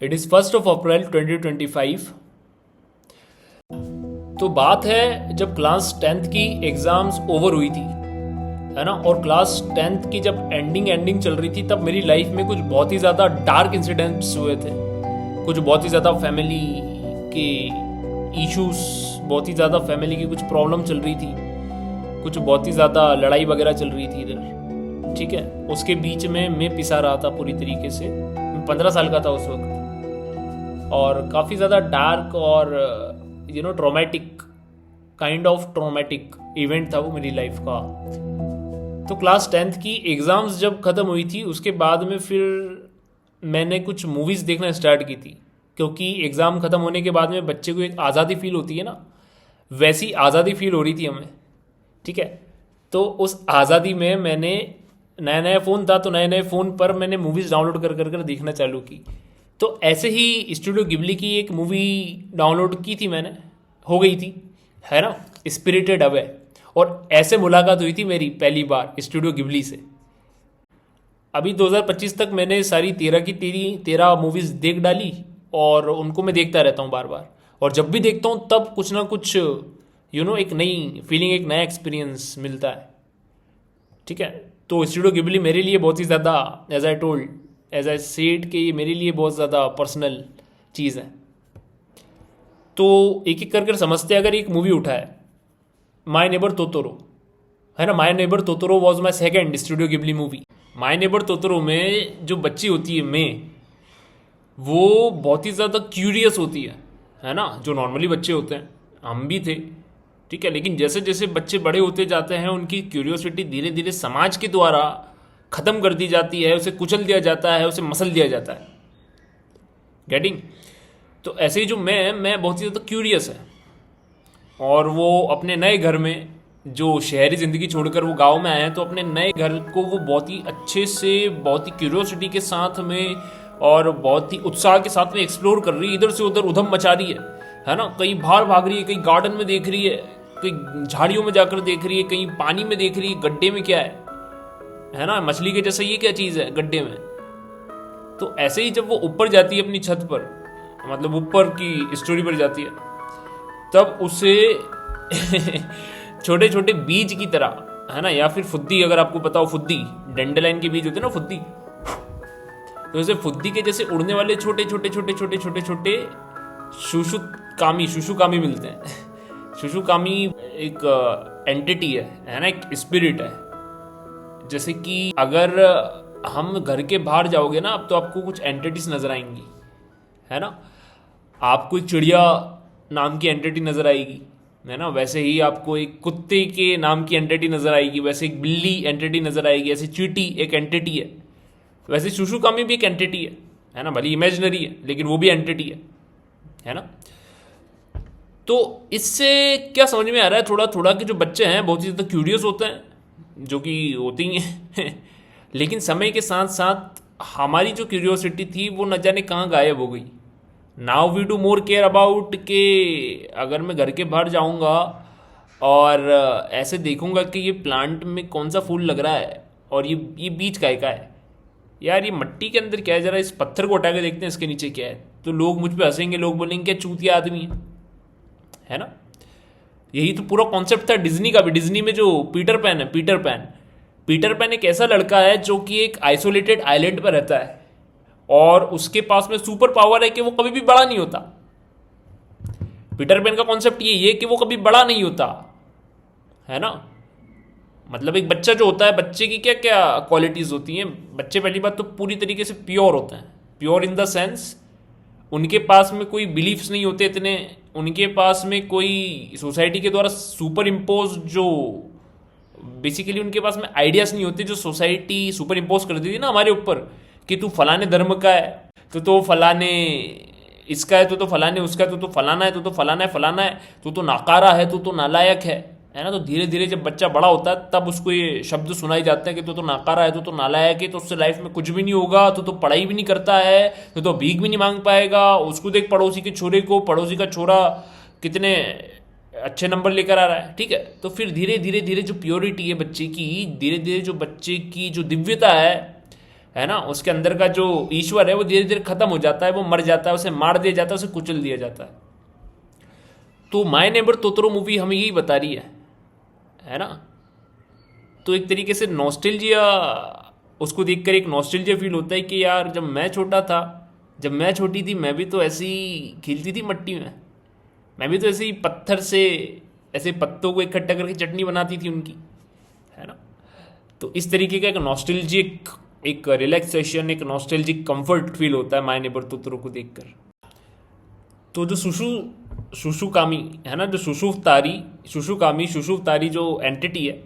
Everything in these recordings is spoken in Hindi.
इट इज़ 1 अप्रैल 2025। तो बात है जब क्लास 10th की एग्ज़ाम्स ओवर हुई थी, है ना, और क्लास 10th की जब एंडिंग चल रही थी, तब मेरी लाइफ में कुछ बहुत ही ज़्यादा डार्क इंसिडेंट्स हुए थे। कुछ बहुत ही ज़्यादा फैमिली के इश्यूज, बहुत ही ज़्यादा फैमिली की कुछ प्रॉब्लम चल रही थी, कुछ बहुत ही ज़्यादा लड़ाई वगैरह चल रही थी इधर, ठीक है। उसके बीच में मैं पिसा रहा था पूरी तरीके से। मैं 15 साल का था उस वक्त, और काफ़ी ज़्यादा डार्क और traumatic, kind of traumatic event था वो मेरी लाइफ का। तो क्लास 10th की एग्ज़ाम्स जब ख़त्म हुई थी, उसके बाद में फिर मैंने कुछ मूवीज़ देखना स्टार्ट की थी, क्योंकि एग्ज़ाम ख़त्म होने के बाद में बच्चे को एक आज़ादी फील होती है ना, वैसी आज़ादी फील हो रही थी हमें, ठीक है। तो उस आज़ादी में मैंने, नया नया फ़ोन था, तो नए नए फ़ोन पर मैंने मूवीज़ डाउनलोड कर देखना चालू की। तो ऐसे ही स्टूडियो गिबली की एक मूवी डाउनलोड की थी मैंने, हो गई थी, है ना, स्पिरिटेड अवे। और ऐसे मुलाकात हुई थी मेरी पहली बार स्टूडियो गिबली से। अभी 2025 तक मैंने सारी 13 मूवीज़ देख डाली, और उनको मैं देखता रहता हूँ बार बार। और जब भी देखता हूँ तब कुछ ना कुछ एक नई फीलिंग, एक नया एक्सपीरियंस मिलता है, ठीक है। तो स्टूडियो गिबली मेरे लिए बहुत ही ज़्यादा, एज आई सेड, कि ये मेरे लिए बहुत ज़्यादा पर्सनल चीज़ है। तो एक एक करके समझते हैं। अगर एक मूवी उठा है, माय नेबर तोतोरो, है ना, my neighbour Totoro was my second Studio Ghibli movie. My neighbour Totoro में जो बच्ची होती है वो बहुत ही ज़्यादा क्यूरियस होती है ना, जो नॉर्मली बच्चे होते हैं, हम भी थे, ठीक है। लेकिन जैसे जैसे बच्चे बड़े होते जाते हैं, उनकी क्यूरियोसिटी धीरे धीरे समाज के द्वारा ख़त्म कर दी जाती है, उसे कुचल दिया जाता है, उसे मसल दिया जाता है। गेटिंग? तो ऐसे ही जो मैं बहुत ही ज़्यादा क्यूरियस है, और वो अपने नए घर में, जो शहरी ज़िंदगी छोड़कर वो गांव में आए हैं, तो अपने नए घर को वो बहुत ही अच्छे से, बहुत ही क्यूरियोसिटी के साथ में और बहुत ही उत्साह के साथ में एक्सप्लोर कर रही है। इधर से उधर उधम मचा रही है ना, कहीं बाहर भाग रही है, कहीं गार्डन में देख रही है, कहीं झाड़ियों में जाकर देख रही है, कहीं पानी में देख रही है, गड्ढे में क्या है ना, मछली के जैसा ये क्या चीज़ है गड्ढे में। तो ऐसे ही जब वो ऊपर जाती है अपनी छत पर, मतलब ऊपर की स्टोरी पर जाती है, तब उसे छोटे छोटे बीज की तरह, है ना, या फिर फुद्दी, अगर आपको पता हो, फुद्दी, डेंडेलाइन के बीज होते हैं ना, फुद्दी, तो ऐसे फुद्दी के जैसे उड़ने वाले छोटे छोटे छोटे छोटे छोटे छोटे शुशुकामी मिलते हैं। शुशुकामी एक एंटिटी है ना, एक स्पिरिट है। जैसे कि अगर हम घर के बाहर जाओगे ना, अब तो आपको कुछ एंटिटीज नजर आएंगी, है ना। आपको एक चिड़िया नाम की एंटिटी नजर आएगी, है ना, वैसे ही आपको एक कुत्ते के नाम की एंटिटी नजर आएगी, वैसे एक बिल्ली एंटिटी नजर आएगी, ऐसे चींटी एक एंटिटी है, वैसे शुशुकामी भी एक एंटिटी है ना, भले इमेजिनरी है लेकिन वो भी एंटिटी है ना। तो इससे क्या समझ में आ रहा है थोड़ा थोड़ा, कि जो बच्चे हैं बहुत ही ज़्यादा क्यूरियस होते हैं, जो कि होती ही हैं लेकिन समय के साथ साथ हमारी जो क्यूरियोसिटी थी वो न जाने कहाँ गायब हो गई। Now we do more care about के अगर मैं घर के बाहर जाऊंगा और ऐसे देखूंगा कि ये प्लांट में कौन सा फूल लग रहा है, और ये बीज काय का है, यार ये मट्टी के अंदर क्या है, जरा इस पत्थर को उठा के देखते हैं इसके नीचे क्या है, तो लोग मुझ पे हंसेंगे, लोग बोलेंगे क्या चूतिया आदमी है ना। यही तो पूरा कॉन्सेप्ट था डिज्नी का भी। डिज्नी में जो पीटर पैन है, पीटर पैन एक ऐसा लड़का है जो कि एक आइसोलेटेड आइलैंड पर रहता है, और उसके पास में सुपर पावर है कि वो कभी भी बड़ा नहीं होता। पीटर पैन का कॉन्सेप्ट ये है कि वो कभी बड़ा नहीं होता, है ना। मतलब एक बच्चा जो होता है, बच्चे की क्या क्या क्वालिटीज होती हैं। बच्चे पहली बात तो पूरी तरीके से प्योर होते हैं, प्योर इन द सेंस उनके पास में कोई बिलीफ्स नहीं होते इतने, उनके पास में कोई सोसाइटी के द्वारा सुपर इम्पोज, जो बेसिकली उनके पास में आइडियाज नहीं होते, जो सोसाइटी सुपर इम्पोज कर देती है ना हमारे ऊपर, कि तू फलाने धर्म का है तो फलाने इसका है, तो फलाने उसका है, तो फलाना है, तो फलाना है, फलाना है, तो नाकारा है, तो नालायक है ना। तो धीरे धीरे जब बच्चा बड़ा होता है तब उसको ये शब्द सुनाई जाते हैं कि तो नाकारा है, तो नालायक है, तो उससे लाइफ में कुछ भी नहीं होगा, तो पढ़ाई भी नहीं करता है, तो भीख भी नहीं मांग पाएगा। उसको देख पड़ोसी के छोरे को, पड़ोसी का छोरा कितने अच्छे नंबर लेकर आ रहा है, ठीक है। तो फिर धीरे धीरे धीरे जो प्योरिटी है बच्चे की, धीरे धीरे जो बच्चे की जो दिव्यता है है ना, उसके अंदर का जो ईश्वर है वो धीरे धीरे खत्म हो जाता है, वो मर जाता है, उसे मार दिया जाता है, उसे कुचल दिया जाता है। तो माय नेबर तोतरो मूवी हमें यही बता रही है ना। तो एक तरीके से नॉस्टैल्जिया, उसको देखकर एक नॉस्टैल्जिया फील होता है कि यार जब मैं छोटा था, जब मैं छोटी थी, मैं भी तो ऐसे ही खेलती थी मट्टी में, मैं भी तो ऐसे ही पत्थर से ऐसे पत्तों को इकट्ठा करके चटनी बनाती थी उनकी, है ना। तो इस तरीके का एक नॉस्टैल्जिक, एक रिलैक्सेशन, एक नॉस्टैल्जिक कंफर्ट फील होता है माय नेबर तोतरो को देखकर। तो जो सुशुकामी है ना, जो सुशुकामी जो एंटिटी है,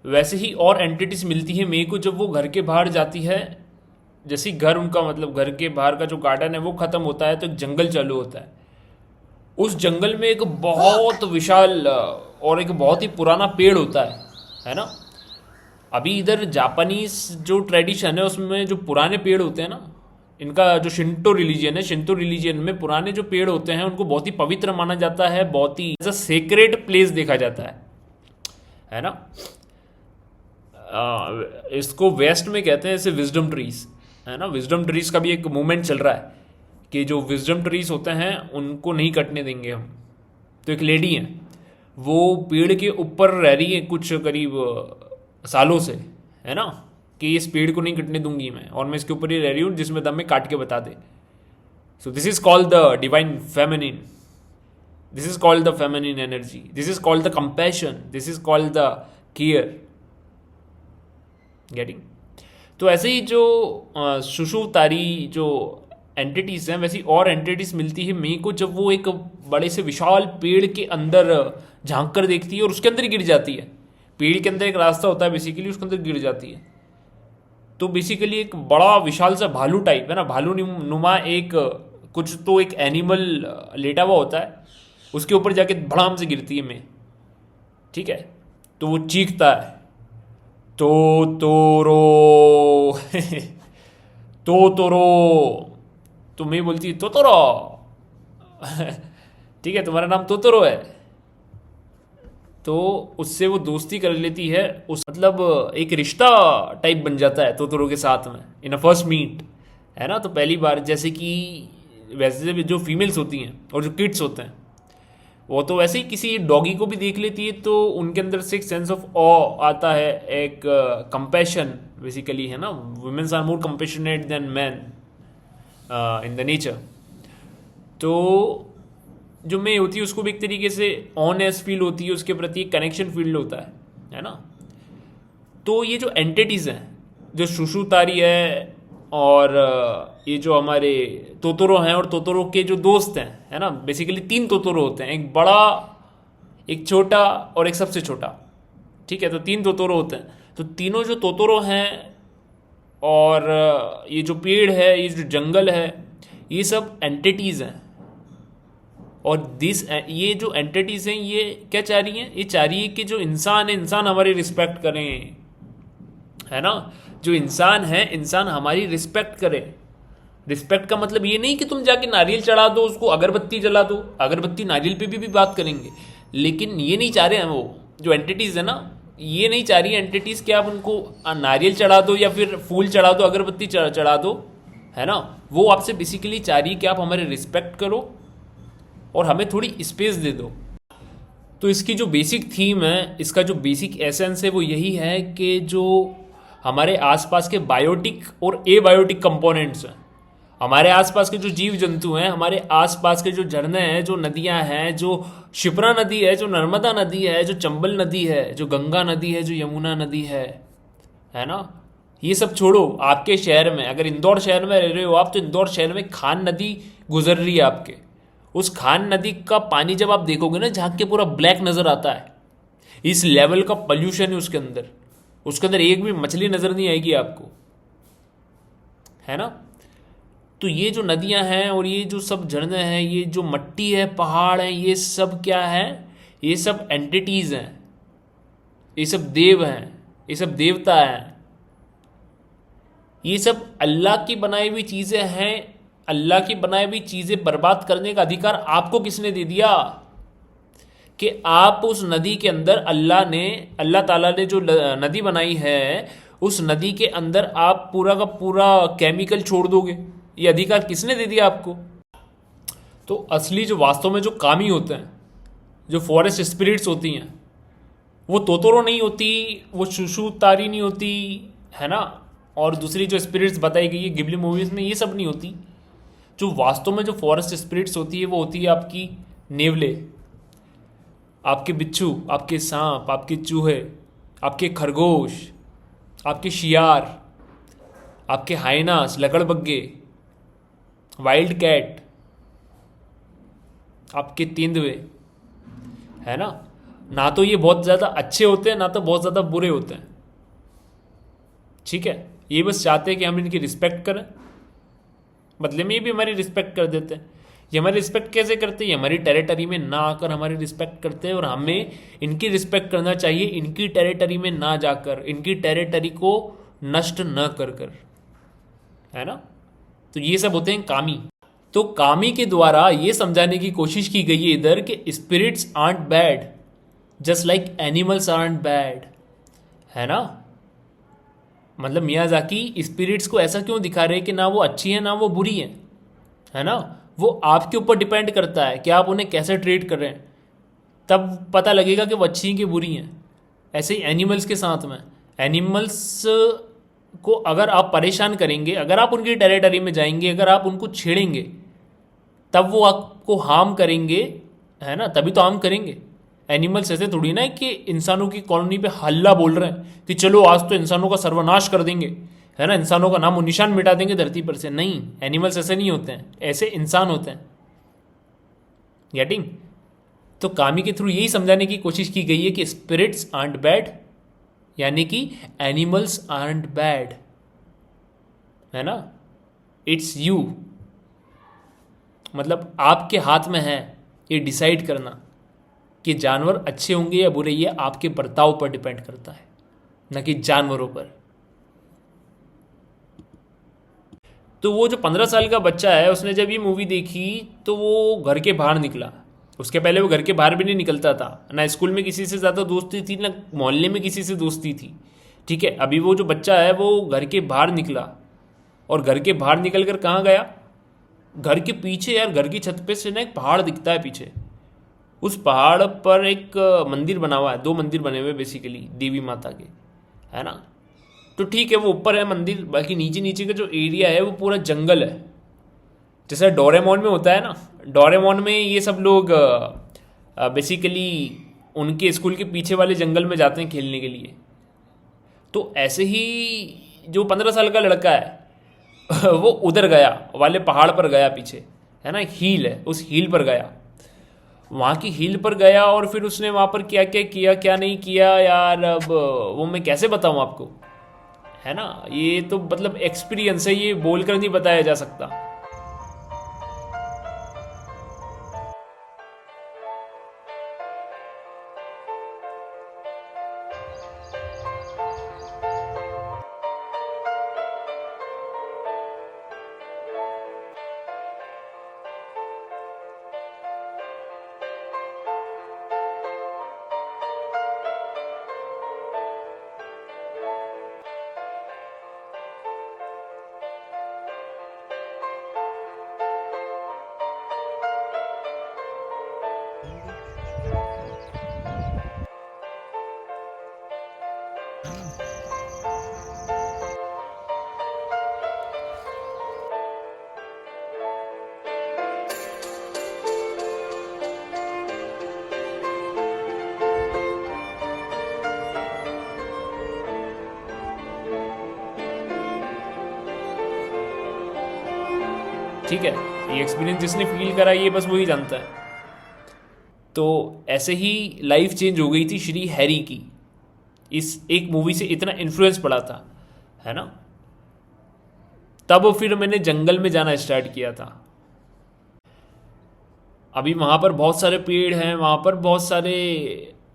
वैसे ही और एंटिटीज मिलती है मेरे को जब वो घर के बाहर जाती है। जैसे घर उनका मतलब घर के बाहर का जो गार्डन है वो खत्म होता है तो एक जंगल चालू होता है। उस जंगल में एक बहुत विशाल और एक बहुत ही पुराना पेड़ होता है ना। अभी इधर जापानीज जो ट्रेडिशन है उसमें जो पुराने पेड़ होते हैं ना, इनका जो शिंटो रिलीजियन में पुराने जो पेड़ होते हैं उनको बहुत ही पवित्र माना जाता है, बहुत ही एज अ सेक्रेड प्लेस देखा जाता है ना। इसको वेस्ट में कहते हैं इसे विजडम ट्रीज, है ना। विजडम ट्रीज का भी एक मूवमेंट चल रहा है कि जो विजडम ट्रीज होते हैं उनको नहीं कटने देंगे हम। तो एक लेडी है, वो पेड़ के ऊपर रह रही है कुछ करीब सालों से, है ना, कि इस पेड़ को नहीं कटने दूंगी मैं, और मैं इसके ऊपर ही रह रही हूँ जिसमें दम में काट के बता दे। So this is called the divine feminine, this is called the feminine energy, this is called the compassion, this is called the care. Getting. तो ऐसे ही जो सुषुप्तारी जो एंटिटीज हैं, वैसी और एंटिटीज मिलती है मेरे को जब वो एक बड़े से विशाल पेड़ के अंदर झांक कर देखती है और उसके अंदर गिर जाती है। पेड़ के अंदर एक रास्ता होता है बेसिकली, उसके अंदर गिर जाती है। तो बेसिकली एक बड़ा विशाल सा भालू टाइप है ना, भालू नुमा एक कुछ तो एक एनिमल लेटा हुआ होता है, उसके ऊपर जाके भड़ाम से गिरती है मैं, ठीक है। तो वो चीखता है तोतोरो तोतोरो, तो मैं बोलती तोतोरो ठीक है, तुम्हारा नाम तोतोरो है। तो उससे वो दोस्ती कर लेती है, उस मतलब एक रिश्ता टाइप बन जाता है तोतोरो के साथ में इन अ फर्स्ट मीट, है ना। तो पहली बार जैसे कि वैसे भी जो फीमेल्स होती हैं और जो किड्स होते हैं वो तो वैसे ही किसी डॉगी को भी देख लेती है, तो उनके अंदर से एक सेंस ऑफ ऑ आता है, एक कंपैशन बेसिकली, है ना। Women's are more compassionate than man in the nature. तो जो मैं होती है उसको भी एक तरीके से ऑनेस फील होती है, उसके प्रति एक कनेक्शन फील होता है ना। तो ये जो एंटिटीज़ हैं, जो सुषुप्तारी है और ये जो हमारे तोतोरो हैं और तोतोरो के जो दोस्त हैं, है ना, बेसिकली 3 तोतोरो होते हैं, एक बड़ा, एक छोटा और एक सबसे छोटा, ठीक है। तो 3 तोतोरो होते हैं। तो तीनों जो तोतोरो हैं और ये जो पेड़ है, ये जो जंगल है, ये सब एंटिटीज़ हैं। और ये जो एंटिटीज़ हैं ये क्या चाह रही हैं? ये चाह रही है कि जो इंसान है, इंसान हमारी रिस्पेक्ट करें, है ना। जो इंसान है, इंसान हमारी रिस्पेक्ट करे। रिस्पेक्ट का मतलब ये नहीं कि तुम जाके नारियल चढ़ा दो, उसको अगरबत्ती जला दो, अगरबत्ती नारियल पे भी बात करेंगे, लेकिन ये नहीं चाह रहे हैं वो जो एंटिटीज़ है ना, ये नहीं चाह रही एंटिटीज़ कि आप उनको नारियल चढ़ा दो या फिर फूल चढ़ा दो, अगरबत्ती चढ़ा दो, है ना। वो आपसे बेसिकली चाह रही है कि आप हमारे रिस्पेक्ट करो और हमें थोड़ी स्पेस दे दो। तो इसकी जो बेसिक थीम है, इसका जो बेसिक एसेंस है वो यही है कि जो हमारे आसपास के बायोटिक और एबायोटिक कंपोनेंट्स हैं, हमारे आसपास के जो जीव जंतु हैं, हमारे आसपास के जो झरने हैं, जो नदियां हैं, जो शिप्रा नदी है, जो नर्मदा नदी है, जो चंबल नदी है, जो गंगा नदी है, जो यमुना नदी है ना। ये सब छोड़ो, आपके शहर में अगर इंदौर शहर में रह रहे हो आप, तो इंदौर शहर में खान नदी गुजर रही है आपके। उस खान नदी का पानी जब आप देखोगे ना, झांक के पूरा ब्लैक नजर आता है। इस लेवल का पोल्यूशन है उसके अंदर एक भी मछली नजर नहीं आएगी आपको, है ना। तो ये जो नदियां हैं और ये जो सब झरने हैं, ये जो मट्टी है, पहाड़ है, ये सब क्या है? ये सब एंटिटीज हैं, ये सब देव हैं, ये सब देवता हैं, ये सब अल्लाह की बनाई हुई चीजें हैं। अल्लाह की बनाई हुई चीजें बर्बाद करने का अधिकार आपको किसने दे दिया? कि आप उस नदी के अंदर अल्लाह ताला ने जो नदी बनाई है उस नदी के अंदर आप पूरा का पूरा केमिकल छोड़ दोगे? ये अधिकार किसने दे दिया आपको? तो असली जो वास्तव में जो कामी होते हैं, जो फॉरेस्ट स्पिरिट्स होती हैं, वो तोतोरो नहीं होती, वो शुशु तारी नहीं होती, है ना, और दूसरी जो स्पिरिट्स बताई गई है गिबली मूवीज में, ये सब नहीं होती। जो वास्तव में जो फॉरेस्ट स्पिरिट्स होती है वो होती है आपकी नेवले, आपके बिच्छू, आपके सांप, आपके चूहे, आपके खरगोश, आपके शियार, आपके हाइनास, लकड़बग्गे, वाइल्ड कैट, आपके तेंदुए, है ना तो ये बहुत ज़्यादा अच्छे होते हैं, ना तो बहुत ज़्यादा बुरे होते हैं। ठीक है, ये बस चाहते हैं कि हम इनकी रिस्पेक्ट करें, बदले में ये भी हमारी रिस्पेक्ट कर देते हैं। ये हमारी रिस्पेक्ट कैसे करते हैं? ये हमारी टेरिटरी में ना आकर हमारी रिस्पेक्ट करते हैं, और हमें इनकी रिस्पेक्ट करना चाहिए इनकी टेरिटरी में ना जाकर, इनकी टेरिटरी को नष्ट न कर कर, है ना। तो ये सब होते हैं कामी। तो कामी के द्वारा ये समझाने की कोशिश की गई है इधर कि spirits are bad, just like animals are bad, है ना। मतलब मियाज़ाकी स्पिरिट्स को ऐसा क्यों दिखा रहे हैं कि ना वो अच्छी है ना वो बुरी है ना। वो आपके ऊपर डिपेंड करता है कि आप उन्हें कैसे ट्रीट कर रहे हैं, तब पता लगेगा कि वो अच्छी हैं कि बुरी हैं। ऐसे ही एनिमल्स के साथ में, एनिमल्स को अगर आप परेशान करेंगे, अगर आप उनकी टेरिटरी में जाएंगे, अगर आप उनको छेड़ेंगे, तब वो आपको हार्म करेंगे, है ना, तभी तो हार्म करेंगे। एनिमल्स ऐसे थोड़ी ना है कि इंसानों की कॉलोनी पे हल्ला बोल रहे हैं कि चलो आज तो इंसानों का सर्वनाश कर देंगे, है ना, इंसानों का नाम और निशान मिटा देंगे धरती पर से। नहीं, एनिमल्स ऐसे नहीं होते हैं, ऐसे इंसान होते हैं। गेटिंग? तो कामी के थ्रू यही समझाने की कोशिश की गई है कि स्पिरिट्स आर्ट बैड, यानी कि एनिमल्स आर्ट बैड, है ना। इट्स यू, मतलब आपके हाथ में है ये डिसाइड करना कि जानवर अच्छे होंगे या बुरे। ये आपके बर्ताव पर डिपेंड करता है, न कि जानवरों पर। तो वो जो 15 साल का बच्चा है, उसने जब ये मूवी देखी तो वो घर के बाहर निकला। उसके पहले वो घर के बाहर भी नहीं निकलता था, ना स्कूल में किसी से ज़्यादा दोस्ती थी, ना मोहल्ले में किसी से दोस्ती थी। ठीक है, अभी वो जो बच्चा है वो घर के बाहर निकला, और घर के बाहर निकल कर कहाँ गया? घर के पीछे, यार, घर की छत पे से ना एक पहाड़ दिखता है पीछे। उस पहाड़ पर एक मंदिर बना हुआ है, 2 मंदिर बने हुए बेसिकली देवी माता के, है ना। तो ठीक है, वो ऊपर है मंदिर, बाकी नीचे नीचे का जो एरिया है वो पूरा जंगल है। जैसे डोरेमोन में होता है ना, डोरेमोन में ये सब लोग बेसिकली उनके स्कूल के पीछे वाले जंगल में जाते हैं खेलने के लिए। तो ऐसे ही जो 15 साल का लड़का है वो उधर गया, वाले पहाड़ पर गया पीछे, है ना, हील है, उस हील पर गया, वहाँ की हील पर गया, और फिर उसने वहाँ पर क्या क्या किया क्या नहीं किया, यार अब वो मैं कैसे बताऊँ आपको, है ना। ये तो मतलब एक्सपीरियंस है, ये बोलकर नहीं बताया जा सकता। ठीक है, ये एक्सपीरियंस जिसने फील करा ये बस वही जानता है। तो ऐसे ही लाइफ चेंज हो गई थी श्री हैरी की, इस एक मूवी से इतना इन्फ्लुएंस पड़ा था, है ना। तब फिर मैंने जंगल में जाना स्टार्ट किया था। अभी वहाँ पर बहुत सारे पेड़ हैं, वहाँ पर बहुत सारे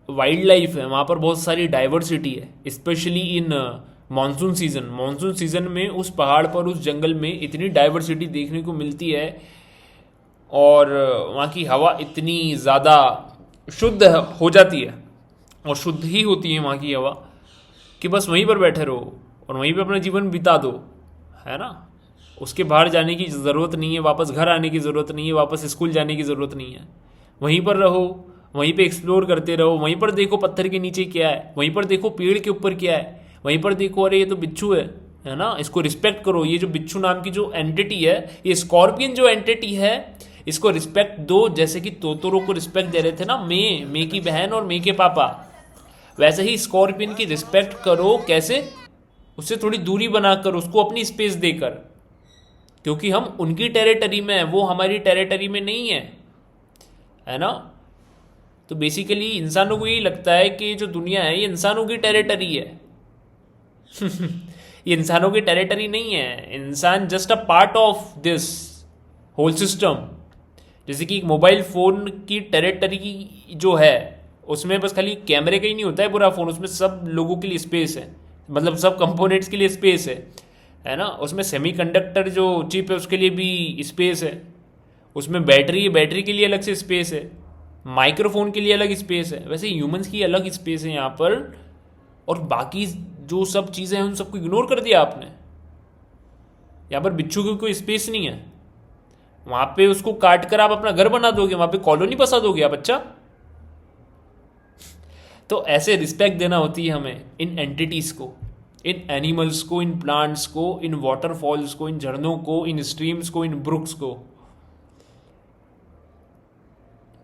वाइल्ड लाइफ है, वहाँ पर बहुत सारी डाइवर्सिटी है, specially in monsoon season. Monsoon season में उस पहाड़ पर, उस जंगल में इतनी डाइवर्सिटी देखने को मिलती है, और वहाँ की हवा इतनी ज़्यादा शुद्ध हो जाती है, और शुद्ध ही होती है वहाँ की हवा, कि बस वहीं पर बैठे रहो और वहीं पे अपना जीवन बिता दो, है ना। उसके बाहर जाने की ज़रूरत नहीं है, वापस घर आने की ज़रूरत नहीं है, वापस स्कूल जाने की ज़रूरत नहीं है। वहीं पर रहो, वहीं पे एक्सप्लोर करते रहो, वहीं पर देखो पत्थर के नीचे क्या है, वहीं पर देखो पेड़ के ऊपर क्या है, वहीं पर देखो अरे ये तो बिच्छू है ना, इसको रिस्पेक्ट करो। ये जो बिच्छू नाम की जो एंटिटी है, ये स्कॉर्पियन जो एंटिटी है, इसको रिस्पेक्ट दो। जैसे कि तोतोरो को रिस्पेक्ट दे रहे थे ना मे की बहन और मे के पापा, वैसे ही स्कॉर्पियन की रिस्पेक्ट करो। कैसे? उससे थोड़ी दूरी बनाकर, उसको अपनी स्पेस देकर, क्योंकि हम उनकी टेरिटरी में हैं, वो हमारी टेरिटरी में नहीं है ना। तो बेसिकली इंसानों को यही लगता है कि जो दुनिया है ये इंसानों की टेरिटरी है। ये इंसानों की टेरिटरी नहीं है, इंसान just a part of this whole system. जैसे कि एक मोबाइल फ़ोन की टेरिटरी जो है, उसमें बस खाली कैमरे का ही नहीं होता है पूरा फ़ोन, उसमें सब लोगों के लिए स्पेस है, मतलब सब कंपोनेंट्स के लिए स्पेस है ना। उसमें सेमीकंडक्टर जो चिप है उसके लिए भी स्पेस है, उसमें बैटरी के लिए अलग से स्पेस है, माइक्रोफोन के लिए अलग स्पेस है। वैसे ह्यूमंस की अलग स्पेस है यहाँ पर, और बाकी जो सब चीज़ें हैं उन सबको इग्नोर कर दिया आपने। यहाँ पर बिच्छू की कोई स्पेस नहीं है, वहाँ पे उसको काट कर आप अपना घर बना दोगे, वहाँ पे कॉलोनी बसा दोगे आप। अच्छा, तो ऐसे रिस्पेक्ट देना होती है हमें इन एंटिटीज़ को, इन एनिमल्स को, इन प्लांट्स को, इन वाटरफॉल्स को, इन झरनों को, इन स्ट्रीम्स को, इन ब्रुक्स को।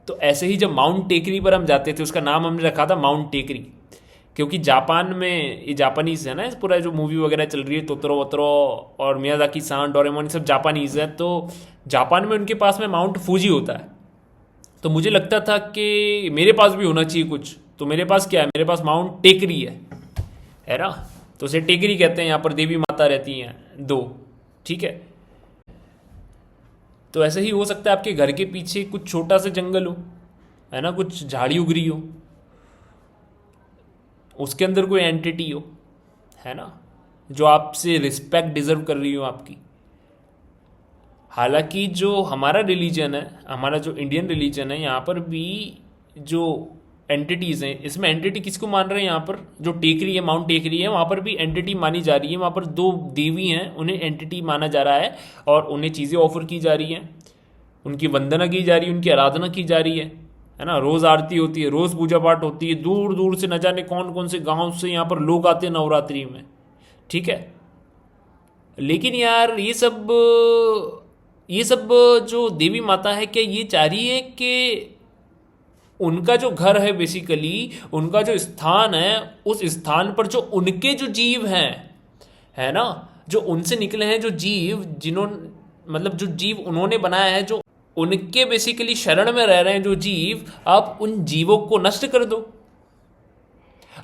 तो ऐसे ही जब माउंट टेकरी पर हम जाते थे, उसका नाम हमने रखा था माउंट टेकरी, क्योंकि जापान में, ये जापानीज है ना, पूरा जो मूवी वगैरह चल रही है तोतरो वोतरो और मियाजाकी सान, डोरेमोन, सब जापानीज है। तो जापान में उनके पास में माउंट फूजी होता है। तो मुझे लगता था कि मेरे पास भी होना चाहिए कुछ। तो मेरे पास क्या है? मेरे पास माउंट टेकरी है ना। तो उसे टेकरी कहते हैं। यहाँ पर देवी माता रहती हैं दो, ठीक है। तो ऐसे ही हो सकता है आपके घर के पीछे कुछ छोटा सा जंगल हो, है ना, कुछ झाड़ी उग रही हो, उसके अंदर कोई एंटिटी हो, है ना, जो आपसे रिस्पेक्ट डिजर्व कर रही हो आपकी। हालांकि जो हमारा रिलीजन है, हमारा जो इंडियन रिलीजन है, यहाँ पर भी जो एंटिटीज़ हैं, इसमें एंटिटी किसको मान रहे हैं? यहाँ पर जो टेकरी है, माउंट टेकरी है, वहाँ पर भी एंटिटी मानी जा रही है। वहाँ पर दो देवी हैं, उन्हें एंटिटी माना जा रहा है और उन्हें चीज़ें ऑफर की जा रही हैं, उनकी वंदना की जा रही है, उनकी आराधना की जा रही है ना। रोज़ आरती होती है, रोज़ पूजा पाठ होती है, दूर दूर से न जाने कौन कौन से गांव से यहाँ पर लोग आते हैं नवरात्रि में, ठीक है। लेकिन यार ये सब जो देवी माता है, क्या ये चाह रही है कि उनका जो घर है, बेसिकली उनका जो स्थान है, उस स्थान पर जो उनके जो जीव हैं, है ना, जो उनसे निकले हैं, जो जीव जिन्होंने, मतलब जो जीव उन्होंने बनाया है, जो उनके बेसिकली शरण में रह रहे हैं जो जीव, आप उन जीवों को नष्ट कर दो।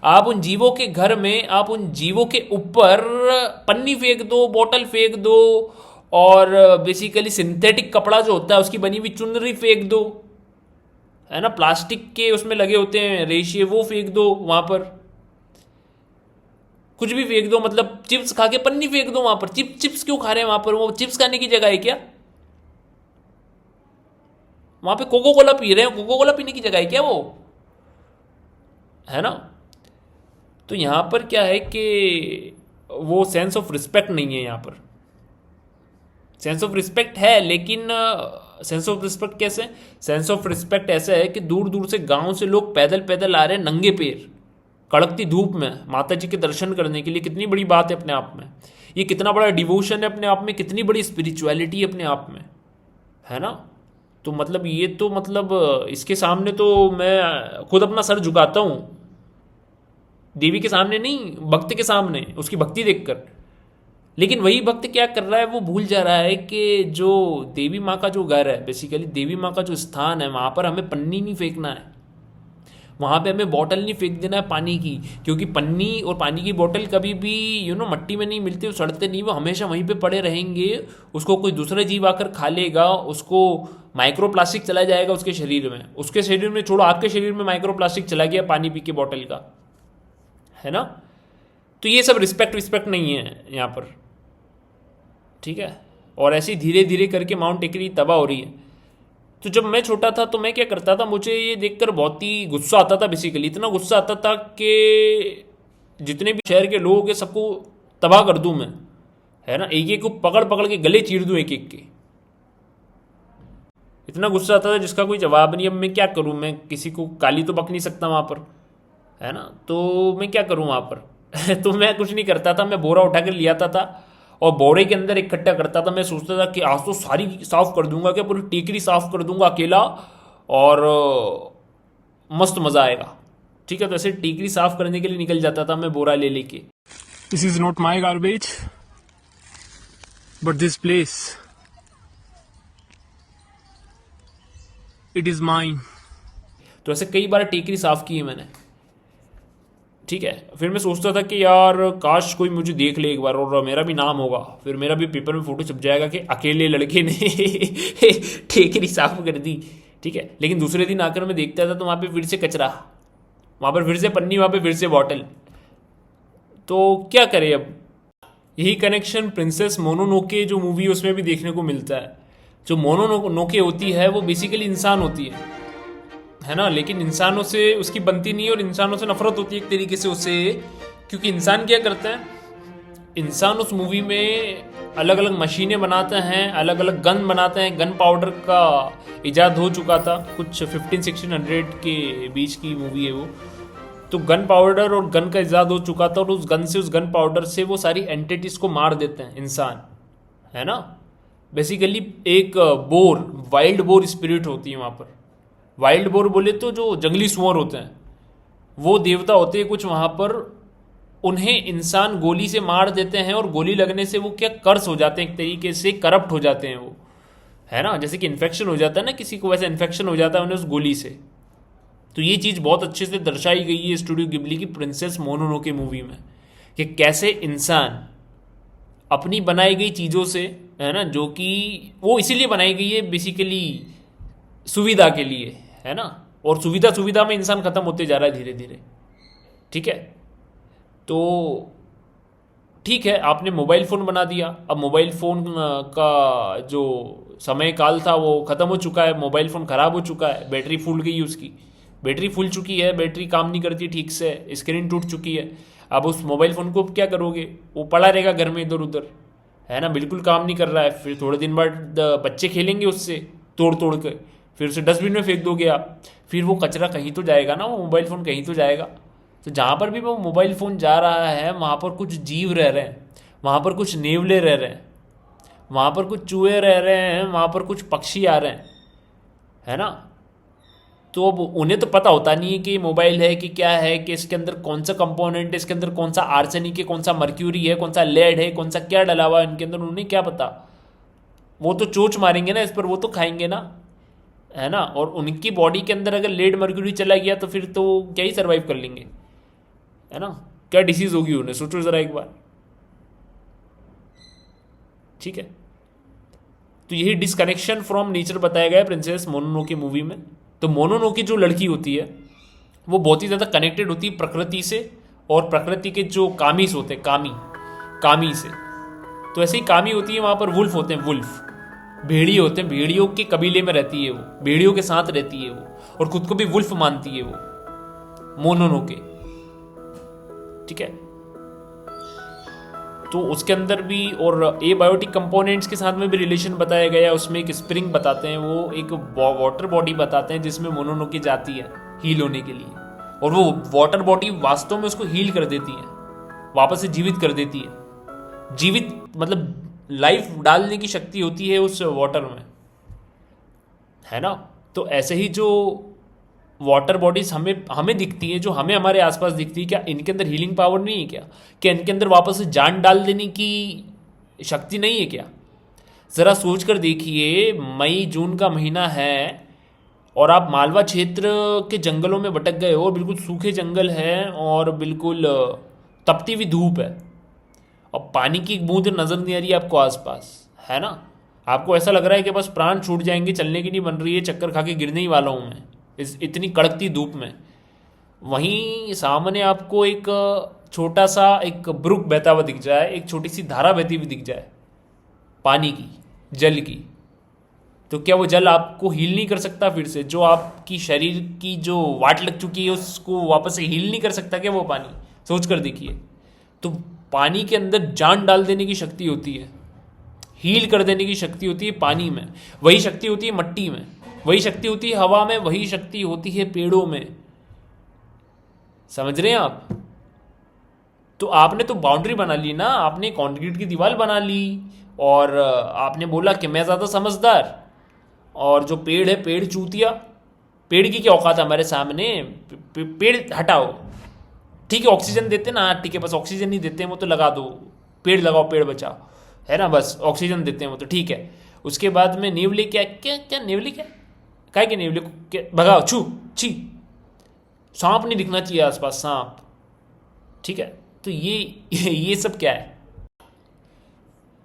आप उन जीवों के घर में, आप उन जीवों के ऊपर पन्नी फेंक दो, बोतल फेंक दो, और बेसिकली सिंथेटिक कपड़ा जो होता है उसकी बनी हुई चुनरी फेंक दो, है ना, प्लास्टिक के उसमें लगे होते हैं रेशिए, वो फेंक दो वहां पर। कुछ भी फेंक दो, मतलब चिप्स खा के पन्नी फेंक दो वहां पर। चिप्स क्यों खा रहे हैं वहां पर? वो चिप्स खाने की जगह है क्या? वहां पे कोको कोला पी रहे हैं, कोको कोला पीने की जगह है क्या वो? है ना। तो यहां पर क्या है कि वो सेंस ऑफ रिस्पेक्ट नहीं है। यहाँ पर सेंस ऑफ रिस्पेक्ट है, लेकिन सेंस ऑफ रिस्पेक्ट कैसे? सेंस ऑफ रिस्पेक्ट ऐसा है कि दूर दूर से गांव से लोग पैदल पैदल आ रहे हैं, नंगे पैर, कड़कती धूप में माता जी के दर्शन करने के लिए। कितनी बड़ी बात है अपने आप में, ये कितना बड़ा डिवोशन है अपने आप में, कितनी बड़ी स्पिरिचुअलिटी अपने आप में, है ना। तो मतलब ये तो मतलब इसके सामने तो मैं खुद अपना सर झुकाता हूँ, देवी के सामने नहीं, भक्त के सामने, उसकी भक्ति देखकर। लेकिन वही भक्त क्या कर रहा है? वो भूल जा रहा है कि जो देवी माँ का जो घर है, बेसिकली देवी माँ का जो स्थान है, वहाँ पर हमें पन्नी नहीं फेंकना है, वहाँ पे हमें बॉटल नहीं फेंक देना है पानी की, क्योंकि पन्नी और पानी की बोतल कभी भी मट्टी में नहीं मिलते, वो सड़ते नहीं, वो हमेशा वहीं पे पड़े रहेंगे। उसको कोई दूसरा जीव आकर खा लेगा, उसको माइक्रो प्लास्टिक चला जाएगा उसके शरीर में, उसके शरीर में छोड़ो, आपके शरीर में माइक्रो प्लास्टिक चला गया पानी पी के बॉटल का, है ना। तो ये सब रिस्पेक्ट नहीं है यहाँ पर, ठीक है। और ऐसे धीरे धीरे करके माउंट टेकरी तबाह हो रही है। तो जब मैं छोटा था तो मैं क्या करता था, मुझे ये देखकर बहुत ही गुस्सा आता था, बेसिकली इतना गुस्सा आता था कि जितने भी शहर के लोग हैं सबको तबाह कर दूं मैं, है ना, एक एक को पकड़ पकड़ के गले चीर दूं एक एक के। इतना गुस्सा आता था जिसका कोई जवाब नहीं। अब मैं क्या करूं, मैं किसी को गाली तो बक नहीं सकता वहां पर, है ना, तो मैं क्या करूं वहां पर तो मैं कुछ नहीं करता था, मैं बोरा उठा कर ले आता था और बोरे के अंदर इकट्ठा करता था। मैं सोचता था कि आज तो सारी साफ कर दूंगा, क्या पूरी टेकरी साफ कर दूंगा अकेला, और मस्त मजा आएगा। ठीक है, तो ऐसे टेकरी साफ करने के लिए निकल जाता था मैं बोरा ले लेके। This is not my garbage, but this place, it is mine. तो ऐसे कई बार टेकरी साफ की है मैंने। ठीक है, फिर मैं सोचता था कि यार काश कोई मुझे देख ले एक बार और मेरा भी नाम होगा, फिर मेरा भी पेपर में फोटो छप जाएगा कि अकेले लड़के ने ठेकरी साफ कर दी। ठीक है, लेकिन दूसरे दिन आकर मैं देखता था तो वहाँ पे फिर से कचरा, वहाँ पर फिर से पन्नी, वहाँ पे फिर से बॉटल। तो क्या करें अब। यही कनेक्शन प्रिंसेस मोनोनोके जो मूवी है उसमें भी देखने को मिलता है। जो मोनोनोके होती है वो बेसिकली इंसान होती है ना, लेकिन इंसानों से उसकी बनती नहीं है और इंसानों से नफरत होती है एक तरीके से उससे, क्योंकि इंसान क्या करता है, इंसान उस मूवी में अलग अलग मशीनें बनाते हैं, अलग अलग गन बनाते हैं। गन पाउडर का इजाद हो चुका था कुछ 1500-1600 के बीच की मूवी है वो। तो गन पाउडर और गन का इजाद हो चुका था और उस गन से, उस गन पाउडर से वो सारी एंटिटीज को मार देते हैं इंसान, है ना। बेसिकली एक बोर, वाइल्ड बोर स्पिरिट होती है वहाँ पर। वाइल्ड बोर बोले तो जो जंगली सुअर होते हैं, वो देवता होते हैं कुछ वहाँ पर। उन्हें इंसान गोली से मार देते हैं और गोली लगने से वो क्या कर्स हो जाते हैं, एक तरीके से करप्ट हो जाते हैं वो, है ना। जैसे कि इन्फेक्शन हो जाता है ना किसी को, वैसे इन्फेक्शन हो जाता है उन्हें उस गोली से। तो ये चीज़ बहुत अच्छे से दर्शाई गई है स्टूडियो गिबली की प्रिंसेस मोनोनोके मूवी में, कि कैसे इंसान अपनी बनाई गई चीज़ों से, है ना, जो कि वो इसीलिए बनाई गई है बेसिकली सुविधा के लिए, है ना, और सुविधा सुविधा में इंसान खत्म होते जा रहा है धीरे धीरे। ठीक है, तो ठीक है, आपने मोबाइल फ़ोन बना दिया। अब मोबाइल फ़ोन का जो समय काल था वो ख़त्म हो चुका है, मोबाइल फ़ोन ख़राब हो चुका है, बैटरी फूल गई उसकी, बैटरी फूल चुकी है, बैटरी काम नहीं करती ठीक से, स्क्रीन टूट चुकी है। अब उस मोबाइल फ़ोन को क्या करोगे, वो पड़ा रहेगा घर में इधर उधर, है ना, बिल्कुल काम नहीं कर रहा है। फिर थोड़े दिन बाद बच्चे खेलेंगे उससे तोड़ तोड़ के, फिर उसे डस्टबिन में फेंक दोगे आप। फिर वो कचरा कहीं तो जाएगा ना, वो मोबाइल फ़ोन कहीं तो जाएगा। तो जहाँ पर भी वो मोबाइल फ़ोन जा रहा है वहाँ पर कुछ जीव रह रहे हैं, वहाँ पर कुछ नेवले रह रहे हैं, वहाँ पर कुछ चूहे रह रहे हैं, वहाँ पर कुछ पक्षी आ रहे हैं, है ना। तो अब उन्हें तो पता होता नहीं है कि ये मोबाइल है कि क्या है, कि इसके अंदर कौन सा कंपोनेंट है, इसके अंदर कौन सा आर्सेनिक है, कौन सा मर्क्यूरी है, कौन सा लेड है, कौन सा क्या डला हुआ है इनके अंदर, उन्हें क्या पता। वो तो चोच मारेंगे ना इस पर, वो तो खाएंगे ना, है ना। और उनकी बॉडी के अंदर अगर लेड मर्क्यूरी चला गया तो फिर तो क्या ही सर्वाइव कर लेंगे, है ना। क्या डिसीज होगी उन्हें, सोचो जरा एक बार। ठीक है, तो यही डिसकनेक्शन फ्रॉम नेचर बताया गया है प्रिंसेस मोनोनोके मूवी में। तो मोनोनोके जो लड़की होती है वो बहुत ही ज़्यादा कनेक्टेड होती है प्रकृति से, और प्रकृति के जो कामीस होते हैं, कामी से। तो ऐसे ही कामी होती है, वहाँ पर वुल्फ होते हैं, वुल्फ भेड़िए होते हैं, भेड़ियों के कबीले में रहती है वो, भेड़ियों के साथ रहती है वो, और खुद को भी वुल्फ मानती है वो मोनोनोके। ठीक है, तो उसके अंदर भी और एबायोटिक कंपोनेंट्स के साथ में भी रिलेशन बताया गया है। उसमें एक स्प्रिंग बताते हैं, वो एक वाटर बॉडी बताते हैं जिसमें मोनोनोके जाती है हील होने के लिए, और वो वाटर बॉडी वास्तव में उसको हील कर देती है, वापस से जीवित कर देती है। जीवित मतलब लाइफ डालने की शक्ति होती है उस वाटर में, है ना। तो ऐसे ही जो वाटर बॉडीज हमें दिखती है, जो हमें हमारे आसपास दिखती है, क्या इनके अंदर हीलिंग पावर नहीं है क्या इनके अंदर वापस से जान डाल देने की शक्ति नहीं है क्या। ज़रा सोच कर देखिए, मई जून का महीना है और आप मालवा क्षेत्र के जंगलों में भटक गए हो, बिल्कुल सूखे जंगल है और बिल्कुल तपती हुई धूप है, और पानी की बूंद नज़र नहीं आ रही है आपको आसपास, है ना। आपको ऐसा लग रहा है कि बस प्राण छूट जाएंगे, चलने की नहीं बन रही है, चक्कर खा के गिरने ही वाला हूँ मैं इस इतनी कड़कती धूप में। वहीं सामने आपको एक छोटा सा एक ब्रुक बहता हुआ दिख जाए, एक छोटी सी धारा बहती हुई दिख जाए पानी की, जल की, तो क्या वो जल आपको हील नहीं कर सकता फिर से? जो आपकी शरीर की जो वाट लग चुकी है उसको वापस से हील नहीं कर सकता क्या वो पानी? सोच कर देखिए। तो पानी के अंदर जान डाल देने की शक्ति होती है, हील कर देने की शक्ति होती है पानी में, वही शक्ति होती है मट्टी में, वही शक्ति होती है हवा में, वही शक्ति होती है पेड़ों में। समझ रहे हैं आप? तो आपने तो बाउंड्री बना ली ना, आपने कंक्रीट की दीवार बना ली और आपने बोला कि मैं ज़्यादा समझदार, और जो पेड़ है पेड़ चूतिया, पेड़ की क्या औकात है हमारे सामने, पेड़ हटाओ। ठीक है ऑक्सीजन देते ना, ठीक है बस ऑक्सीजन नहीं देते हैं वो तो लगा दो, पेड़ लगाओ पेड़ बचाओ, है ना, बस ऑक्सीजन देते हैं वो तो ठीक है। उसके बाद में नेवले क्या क्या क्या नेवले क्या काय के नेवले को क्या भगाओ, छू छी, सांप नहीं दिखना चाहिए आसपास, सांप। ठीक है, तो ये सब क्या है?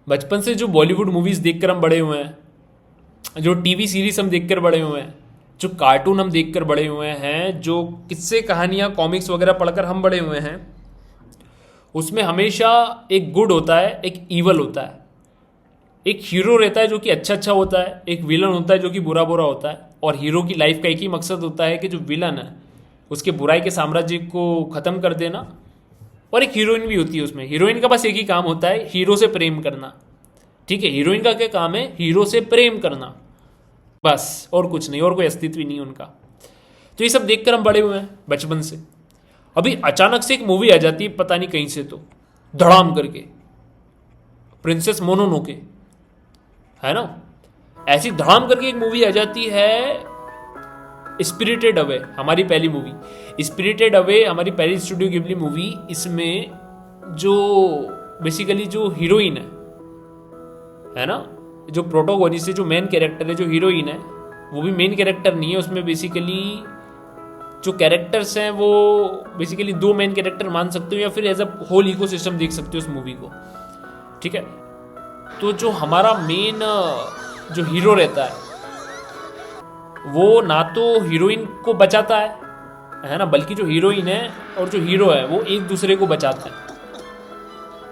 बचपन से जो बॉलीवुड मूवीज देखकर हम बड़े हुए हैं, जो टीवी सीरीज हम देखकर बड़े हुए हैं, जो कार्टून हम देखकर बड़े हुए हैं, जो किस्से कहानियां कॉमिक्स वगैरह पढ़कर हम बड़े हुए हैं, उसमें हमेशा एक गुड होता है, एक ईवल होता है, एक हीरो रहता है जो कि अच्छा अच्छा होता है, एक विलन होता है जो कि बुरा बुरा होता है। और हीरो की लाइफ का एक ही मकसद होता है कि जो विलन है उसके बुराई के साम्राज्य को ख़त्म कर देना। और एक हीरोइन भी होती है उसमें, हीरोइन का बस एक ही काम होता है, हीरो से प्रेम करना। ठीक है, हीरोइन का क्या काम है? हीरो से प्रेम करना, बस, और कुछ नहीं, और कोई अस्तित्व ही नहीं उनका। तो ये सब देखकर हम बड़े हुए हैं बचपन से। अभी अचानक से एक मूवी आ जाती है पता नहीं कहीं से, तो धड़ाम करके प्रिंसेस मोनोनोके, है ना, ऐसी धड़ाम करके एक मूवी आ जाती है स्पिरिटेड अवे, हमारी पहली मूवी स्पिरिटेड अवे, हमारी पहली स्टूडियो गिबली मूवी। इसमें जो बेसिकली जो हीरोइन है ना, जो प्रोटोगोनिस्ट है, जो मेन कैरेक्टर है, जो हीरोइन है, वो भी मेन कैरेक्टर नहीं है उसमें। बेसिकली जो कैरेक्टर्स हैं वो बेसिकली दो मेन कैरेक्टर मान सकते हो, या फिर एज अ होल इकोसिस्टम देख सकते हो उस मूवी को। ठीक है, तो जो हमारा मेन जो हीरो रहता है वो ना तो हीरोइन को बचाता है ना, बल्कि जो हीरोइन है और जो हीरो है वो एक दूसरे को बचाते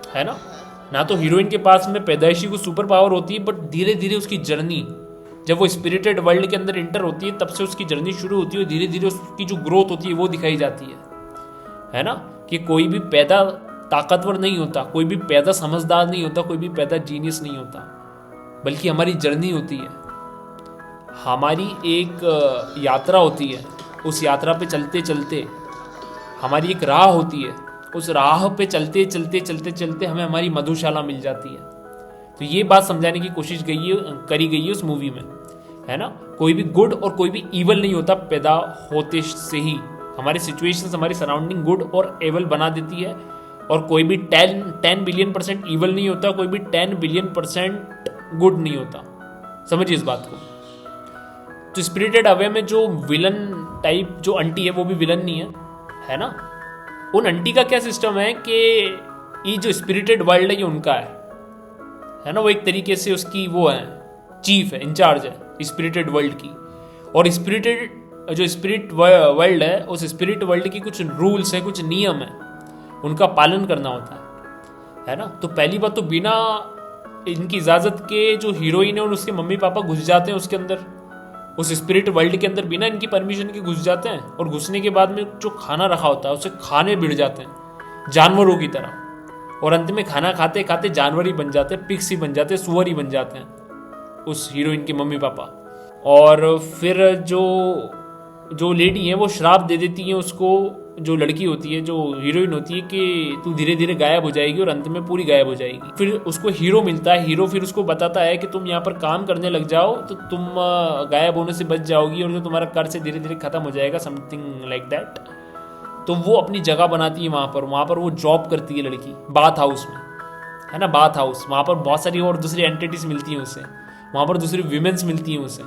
है ना तो हीरोइन के पास में पैदाइशी को सुपर पावर होती है, बट धीरे धीरे उसकी जर्नी, जब वो स्पिरिटेड वर्ल्ड के अंदर इंटर होती है तब से उसकी जर्नी शुरू होती है, धीरे धीरे उसकी जो ग्रोथ होती है वो दिखाई जाती है ना, कि कोई भी पैदा ताकतवर नहीं होता, कोई भी पैदा समझदार नहीं होता, कोई भी पैदा जीनियस नहीं होता, बल्कि हमारी जर्नी होती है, हमारी एक यात्रा होती है। उस यात्रा पे चलते चलते हमारी एक राह होती है, उस राह पे चलते चलते चलते चलते हमें हमारी मधुशाला मिल जाती है। तो ये बात समझाने की कोशिश करी गई है उस मूवी में, है ना। कोई भी गुड और कोई भी ईवल नहीं होता पैदा होते से ही, हमारी सिचुएशंस हमारी सराउंडिंग गुड और एवल बना देती है। और कोई भी 10 बिलियन% ईवल नहीं होता, कोई भी 10 बिलियन% गुड नहीं होता। समझिए इस बात को। तो स्पिरिटेड अवे में जो विलन टाइप जो आंटी है वो भी विलन नहीं है ना। उन आंटी का क्या सिस्टम है कि ये जो स्पिरिटेड वर्ल्ड है ये उनका है ना, वो एक तरीके से उसकी वो है, चीफ है, इंचार्ज है स्पिरिटेड वर्ल्ड की। और स्पिरिटेड जो स्पिरिट वर्ल्ड है, उस स्पिरिट वर्ल्ड की कुछ रूल्स है, कुछ नियम है, उनका पालन करना होता है ना। तो पहली बात तो बिना इनकी इजाज़त के जो हीरोइन है और उसके मम्मी पापा घुस जाते हैं उसके अंदर, उस स्पिरिट वर्ल्ड के अंदर बिना इनकी परमिशन के घुस जाते हैं। और घुसने के बाद में जो खाना रखा होता है उसे खाने भिड़ जाते हैं जानवरों की तरह, और अंत में खाना खाते खाते जानवर ही बन जाते हैं, पिग्स ही बन जाते हैं, सुअर ही बन जाते हैं उस हीरोइन के मम्मी पापा। और फिर जो लेडी है वो श्राप दे देती है उसको, जो लड़की होती है, जो हीरोइन होती है, कि तू धीरे धीरे गायब हो जाएगी और अंत में पूरी गायब हो जाएगी। फिर उसको हीरो मिलता है, हीरो फिर उसको बताता है कि तुम यहाँ पर काम करने लग जाओ तो तुम गायब होने से बच जाओगी और जो तुम्हारा कर्ज धीरे धीरे खत्म हो जाएगा, समथिंग लाइक दैट। तो वो अपनी जगह बनाती है वहाँ पर वो जॉब करती है लड़की, बाथ हाउस में, है ना, बाथ हाउस। वहाँ पर बहुत सारी और दूसरी एंटिटीज मिलती हैं उसे, वहाँ पर दूसरी विमेंस मिलती हैं उसे,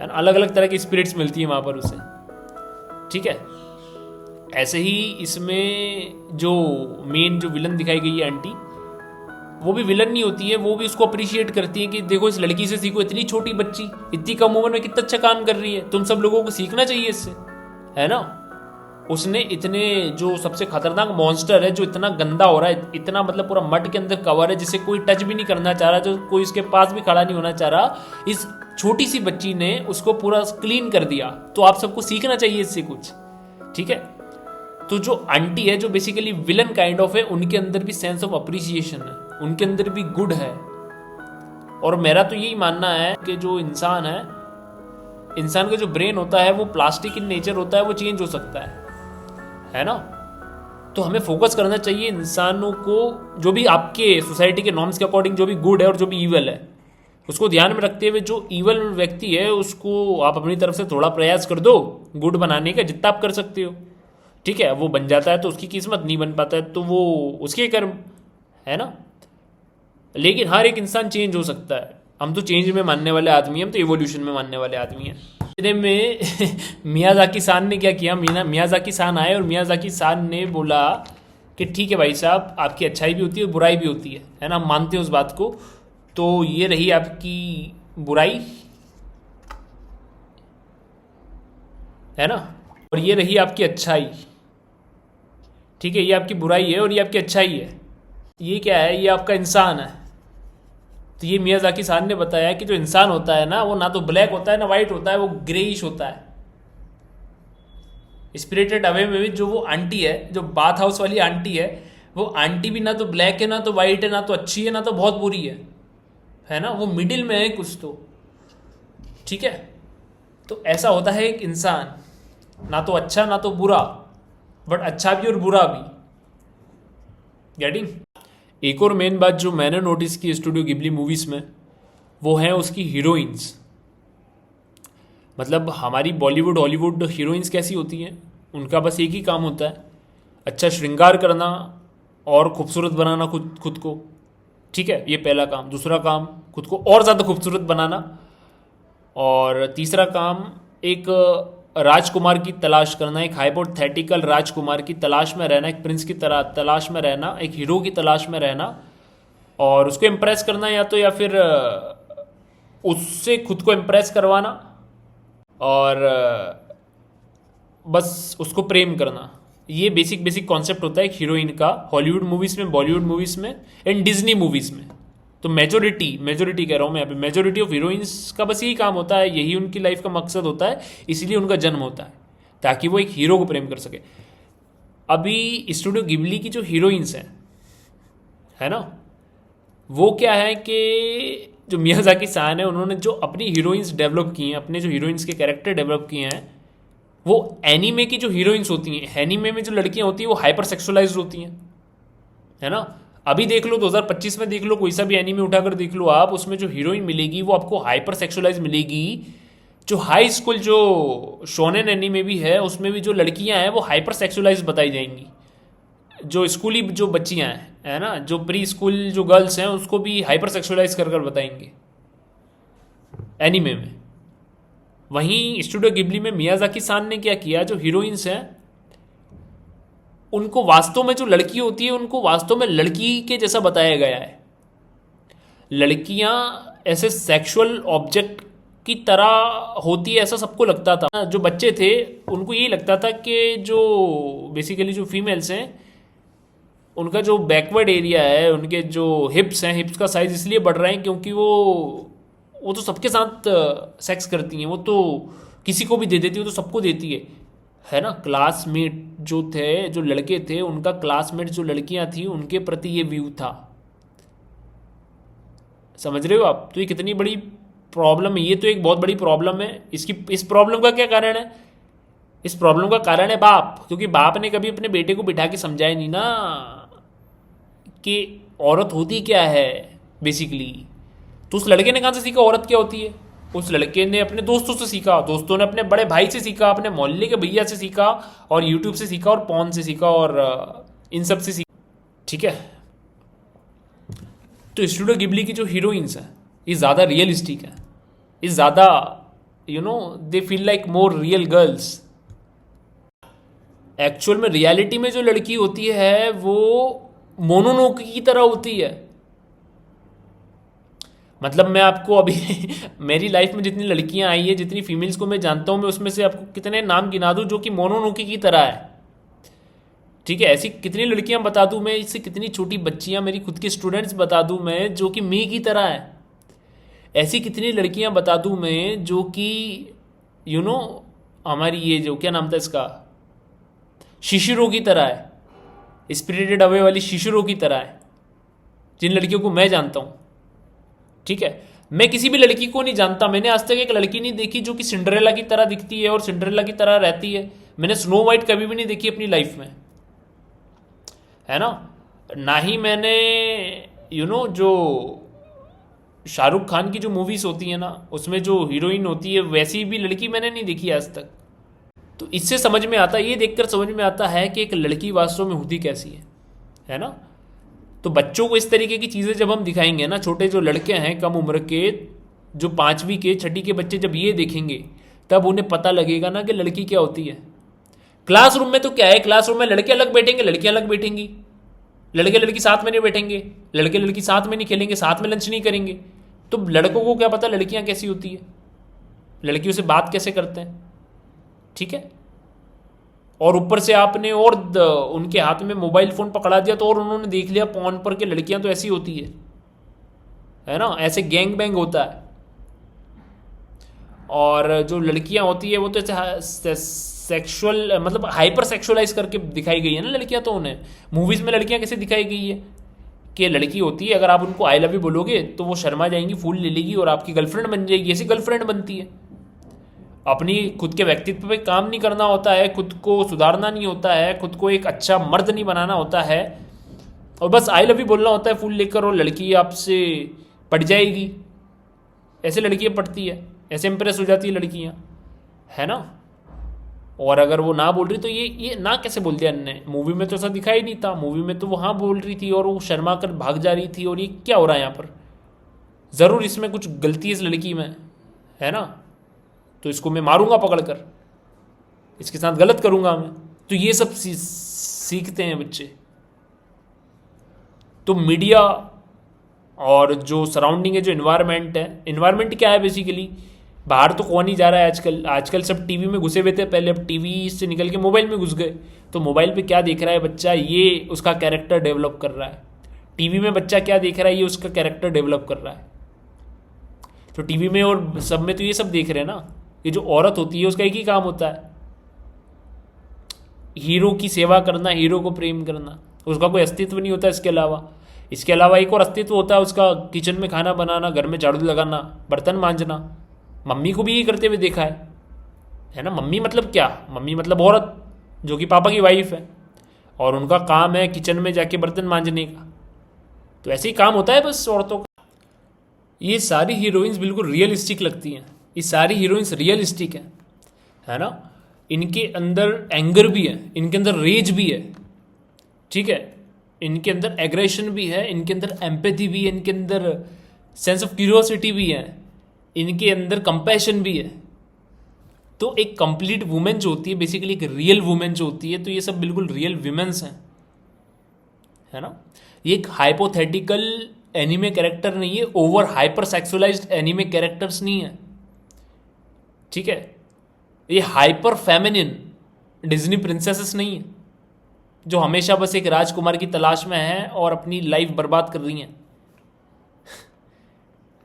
है ना, अलग अलग तरह की स्पिरिट्स मिलती हैं वहाँ पर उसे। ठीक है, ऐसे ही इसमें जो मेन जो विलन दिखाई गई है आंटी, वो भी विलन नहीं होती है, वो भी उसको अप्रिशिएट करती है कि देखो इस लड़की से सीखो, इतनी छोटी बच्ची इतनी कम उम्र में कितना अच्छा काम कर रही है, तुम सब लोगों को सीखना चाहिए इससे, है ना। उसने इतने जो सबसे खतरनाक मॉन्स्टर है, जो इतना गंदा हो रहा है, इतना मतलब पूरा मड के अंदर कवर है, जिसे कोई टच भी नहीं करना चाह रहा, जो कोई इसके पास भी खड़ा नहीं होना चाह रहा, इस छोटी सी बच्ची ने उसको पूरा क्लीन कर दिया। तो आप सबको सीखना चाहिए इससे कुछ, ठीक है। तो जो आंटी है, जो बेसिकली विलन काइंड ऑफ है, उनके अंदर भी सेंस ऑफ अप्रिसिएशन है, उनके अंदर भी गुड है। और मेरा तो यही मानना है कि जो इंसान है, इंसान का जो ब्रेन होता है वो प्लास्टिक इन नेचर होता है, वो चेंज हो सकता है ना। तो हमें फोकस करना चाहिए इंसानों को, जो भी आपके सोसाइटी के नॉर्म्स के अकॉर्डिंग जो भी गुड है और जो भी ईवल है, उसको ध्यान में रखते हुए जो ईवल व्यक्ति है उसको आप अपनी तरफ से थोड़ा प्रयास कर दो गुड बनाने का, जितना आप कर सकते हो। ठीक है, वो बन जाता है तो उसकी किस्मत, नहीं बन पाता है तो वो उसके कर्म, है ना। लेकिन हर एक इंसान चेंज हो सकता है। हम तो चेंज में मानने वाले आदमी हैं, हम तो इवोल्यूशन में मानने वाले आदमी हैं। इतने में मियाज़ाकी सान ने क्या किया, मियाज़ाकी सान आए और मियाज़ाकी सान ने बोला कि ठीक है भाई साहब, आपकी अच्छाई भी होती है और बुराई भी होती है ना, हम मानते हैं उस बात को। तो ये रही आपकी बुराई, है ना, और ये रही आपकी अच्छाई। ठीक है, ये आपकी बुराई है और ये आपकी अच्छाई है। ये क्या है, ये आपका इंसान है। तो ये मियाज़ाकी सान ने बताया कि जो इंसान होता है ना, वो ना तो ब्लैक होता है ना वाइट होता है, वो ग्रेइश होता है। स्पिरिटेड अवे में भी जो वो आंटी है, जो बाथ हाउस वाली आंटी है, वो आंटी भी ना तो ब्लैक है ना तो वाइट है, ना तो अच्छी है ना तो बहुत बुरी है ना, वो मिडिल में है कुछ तो। ठीक है, तो ऐसा होता है एक इंसान, ना तो अच्छा ना तो बुरा, बट अच्छा भी और बुरा भी। गेटिंग। एक और मेन बात जो मैंने नोटिस की स्टूडियो गिबली मूवीज में, वो है उसकी हीरोइंस। मतलब हमारी बॉलीवुड हॉलीवुड हीरोइंस कैसी होती हैं, उनका बस एक ही काम होता है, अच्छा श्रृंगार करना और खूबसूरत बनाना खुद को। ठीक है, ये पहला काम। दूसरा काम, खुद को और ज़्यादा खूबसूरत बनाना। और तीसरा काम, एक राजकुमार की तलाश करना, एक हाइपोथेटिकल राजकुमार की तलाश में रहना, एक प्रिंस की तरह तलाश में रहना, एक हीरो की तलाश में रहना और उसको इम्प्रेस करना, या फिर उससे खुद को इम्प्रेस करवाना और बस उसको प्रेम करना। ये बेसिक कॉन्सेप्ट होता है एक हीरोइन का, हॉलीवुड मूवीज़ में, बॉलीवुड मूवीज़ में एंड डिज्नी मूवीज़ में। तो मेजोरिटी कह रहा हूँ मैं अभी, मेजोरिटी ऑफ हीरोइंस का बस यही काम होता है, यही उनकी लाइफ का मकसद होता है, इसलिए उनका जन्म होता है ताकि वो एक हीरो को प्रेम कर सके। अभी स्टूडियो गिबली की जो हीरोइंस हैं, है ना, वो क्या है कि जो मियाज़ाकी सान है, उन्होंने जो अपनी हीरोइंस डेवलप की हैं, अपने जो हीरोइंस के कैरेक्टर डेवलप किए हैं, वो एनीमे की जो हीरोइंस होती हैं, एनीमे में जो लड़कियां होती हैं वो हाइपर सेक्सुअलाइज होती हैं, है ना। अभी देख लो 2025 में देख लो, कोई सा भी एनीमे उठाकर देख लो आप, उसमें जो हीरोइन मिलेगी वो आपको हाइपर सेक्सुअलाइज मिलेगी। जो हाई स्कूल जो शोनेन एनीमे भी है, उसमें भी जो लड़कियां हैं वो हाइपर सेक्सुअलाइज बताई जाएंगी। जो स्कूली जो बच्चियां हैं, है ना, जो प्री स्कूल जो गर्ल्स हैं, उसको भी हाइपर सेक्सुअलाइज कर बताएंगे एनीमे में। वहीं स्टूडियो गिबली में मियाज़ाकी सान ने क्या किया, जो हीरोइंस हैं उनको वास्तव में, जो लड़की होती है उनको वास्तव में लड़की के जैसा बताया गया है। लड़कियां ऐसे सेक्सुअल ऑब्जेक्ट की तरह होती है, ऐसा सबको लगता था। जो बच्चे थे उनको यही लगता था कि जो बेसिकली जो फीमेल्स हैं, उनका जो बैकवर्ड एरिया है, उनके जो हिप्स हैं, हिप्स का साइज इसलिए बढ़ रहे हैं क्योंकि वो तो सबके साथ सेक्स करती हैं, वो तो किसी को भी दे देती है, वो तो सबको देती है ना। क्लासमेट जो थे, जो लड़के थे, उनका क्लासमेट जो लड़कियां थी, उनके प्रति ये व्यू था। समझ रहे हो आप। तो ये कितनी बड़ी प्रॉब्लम है, ये तो एक बहुत बड़ी प्रॉब्लम है। इस प्रॉब्लम का क्या कारण है, इस प्रॉब्लम का कारण है बाप, क्योंकि बाप ने कभी अपने बेटे को बिठा के समझाया नहीं ना कि औरत होती क्या है बेसिकली। तो उस लड़के ने कहाँ से सीखा औरत क्या होती है, उस लड़के ने अपने दोस्तों से सीखा, दोस्तों ने अपने बड़े भाई से सीखा, अपने मोहल्ले के भैया से सीखा, और यूट्यूब से सीखा, और पॉन से सीखा, और इन सब से सीखा। ठीक है, तो स्टूडियो गिबली की जो हीरोइंस हैं ये ज़्यादा रियलिस्टिक है, ये ज़्यादा they feel like more real girls. Actual में रियलिटी में जो लड़की होती है वो मोनोनोकी की तरह होती है। मतलब मैं आपको अभी मेरी लाइफ में जितनी लड़कियां आई है, जितनी फीमेल्स को मैं जानता हूं, मैं उसमें से आपको कितने नाम गिना दूं जो कि मोनोनोकी की तरह है। ठीक है, ऐसी कितनी लड़कियां बता दूं मैं, इससे कितनी छोटी बच्चियां मेरी खुद की स्टूडेंट्स बता दूं मैं जो कि मी की तरह है। ऐसी कितनी लड़कियां बता दूं मैं जो कि हमारी ये जो क्या नाम था इसका, शिशिरो की तरह है, स्पिरिटेड अवे वाली शिशिरो की तरह है, जिन लड़कियों को मैं जानता हूँ। ठीक है, मैं किसी भी लड़की को नहीं जानता, मैंने आज तक एक लड़की नहीं देखी जो कि सिंड्रेला की तरह दिखती है और सिंड्रेला की तरह रहती है। मैंने स्नो वाइट कभी भी नहीं देखी अपनी लाइफ में, है ना। ना ही मैंने जो शाहरुख खान की जो मूवीज होती है ना, उसमें जो हीरोइन होती है वैसी भी लड़की मैंने नहीं देखी आज तक। तो इससे समझ में आता है, ये देखकर समझ में आता है कि एक लड़की वास्तव में होती कैसी है ना। तो बच्चों को इस तरीके की चीज़ें जब हम दिखाएंगे ना, छोटे जो लड़के हैं कम उम्र के, जो 5वीं के 6ठी के बच्चे जब ये देखेंगे तब उन्हें पता लगेगा ना कि लड़की क्या होती है। क्लासरूम में तो क्या है, क्लासरूम में लड़के अलग बैठेंगे, लड़कियां अलग बैठेंगी, लड़के लड़की साथ में नहीं बैठेंगे, लड़के लड़की साथ में नहीं खेलेंगे, साथ में लंच नहीं करेंगे। तो लड़कों को क्या पता लड़कियां कैसी होती है, लड़कियों से बात कैसे करते हैं। ठीक है, और ऊपर से आपने और उनके हाथ में मोबाइल फोन पकड़ा दिया तो और उन्होंने देख लिया फोन पर कि लड़कियां तो ऐसी होती है ना, ऐसे गैंग बैंग होता है। और जो लड़कियां होती है वो तो ऐसे सेक्सुअल, मतलब हाइपर सेक्सुअलाइज करके दिखाई गई है ना लड़कियां। तो उन्हें मूवीज में लड़कियां कैसे दिखाई गई है कि लड़की होती है, अगर आप उनको आई लव यू बोलोगे तो वो शर्मा जाएंगी, फूल ले लेगी और आपकी गर्लफ्रेंड बन जाएगी। ऐसी गर्लफ्रेंड बनती है। अपनी खुद के व्यक्तित्व पे काम नहीं करना होता है, खुद को सुधारना नहीं होता है, खुद को एक अच्छा मर्द नहीं बनाना होता है, और बस आई लव यू बोलना होता है फूल लेकर, और लड़की आपसे पट जाएगी। ऐसे लड़कियां पटती है, ऐसे इंप्रेस हो जाती है लड़कियां, है ना। और अगर वो ना बोल रही तो ये ना कैसे बोल दिया ने, मूवी में तो ऐसा दिखाई नहीं था। मूवी में तो वो हाँ बोल रही थी और वो शर्मा कर भाग जा रही थी। और ये क्या हो रहा है यहाँ पर, ज़रूर इसमें कुछ गलती है इस लड़की में, है ना। तो इसको मैं मारूंगा पकड़कर, इसके साथ गलत करूंगा मैं। तो ये सब सीखते हैं बच्चे। तो मीडिया और जो सराउंडिंग है, जो इन्वायरमेंट है, इन्वायरमेंट क्या है बेसिकली, बाहर तो कौन ही जा रहा है आजकल। आजकल सब टीवी में घुसे हुए थे पहले, अब टीवी से निकल के मोबाइल में घुस गए। तो मोबाइल पे क्या देख रहा है बच्चा, ये उसका कैरेक्टर डेवलप कर रहा है। टीवी में बच्चा क्या देख रहा है, ये उसका कैरेक्टर डेवलप कर रहा है। तो टीवी में और सब में तो ये सब देख रहे हैं ना। ये जो औरत होती है उसका एक ही काम होता है, हीरो की सेवा करना, हीरो को प्रेम करना। उसका कोई अस्तित्व नहीं होता इसके अलावा एक और अस्तित्व होता है उसका, किचन में खाना बनाना, घर में झाड़ू लगाना, बर्तन मांजना। मम्मी को भी यही करते हुए देखा है ना। मम्मी मतलब क्या, मम्मी मतलब औरत जो कि पापा की वाइफ है, और उनका काम है किचन में जाके बर्तन मांजने का। तो ऐसे ही काम होता है बस औरतों का। ये सारी हीरोइंस बिल्कुल रियलिस्टिक लगती हैं, ये सारी हीरोइंस रियलिस्टिक है ना। इनके अंदर एंगर भी है, इनके अंदर रेज भी है, ठीक है, इनके अंदर एग्रेशन भी है, इनके अंदर एम्पैथी भी है, इनके अंदर सेंस ऑफ क्यूरियोसिटी भी है, इनके अंदर कंपैशन भी है। तो एक कंप्लीट वुमेन जो होती है, बेसिकली एक रियल वुमेन जो होती है, तो ये सब बिल्कुल रियल विमेंस हैं, है ना। ये एक हाइपोथेटिकल एनिमे कैरेक्टर नहीं है, ओवर हाइपर सेक्सुअलाइज्ड एनिमे कैरेक्टर्स नहीं है, ठीक है। ये हाइपर फेमिनिन डिज्नी प्रिंसेसेस नहीं है जो हमेशा बस एक राजकुमार की तलाश में है और अपनी लाइफ बर्बाद कर रही हैं,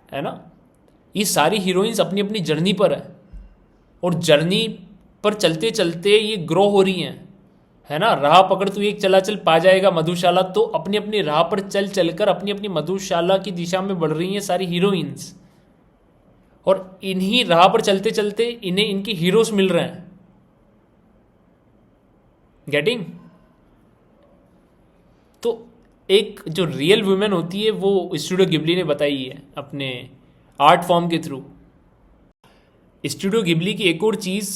है ना। ये सारी हीरोइंस अपनी अपनी जर्नी पर है, और जर्नी पर चलते चलते ये ग्रो हो रही हैं, है ना। राह पकड़ तू एक चला चल पा जाएगा मधुशाला। तो अपनी अपनी राह पर चल चलकर अपनी अपनी मधुशाला की दिशा में बढ़ रही हैं सारी हीरोइंस, और इन्हीं राह पर चलते चलते इन्हें इनके हीरोज मिल रहे हैं। गेटिंग। तो एक जो रियल वुमेन होती है वो स्टूडियो गिबली ने बताई है अपने आर्ट फॉर्म के थ्रू। स्टूडियो गिबली की एक और चीज़,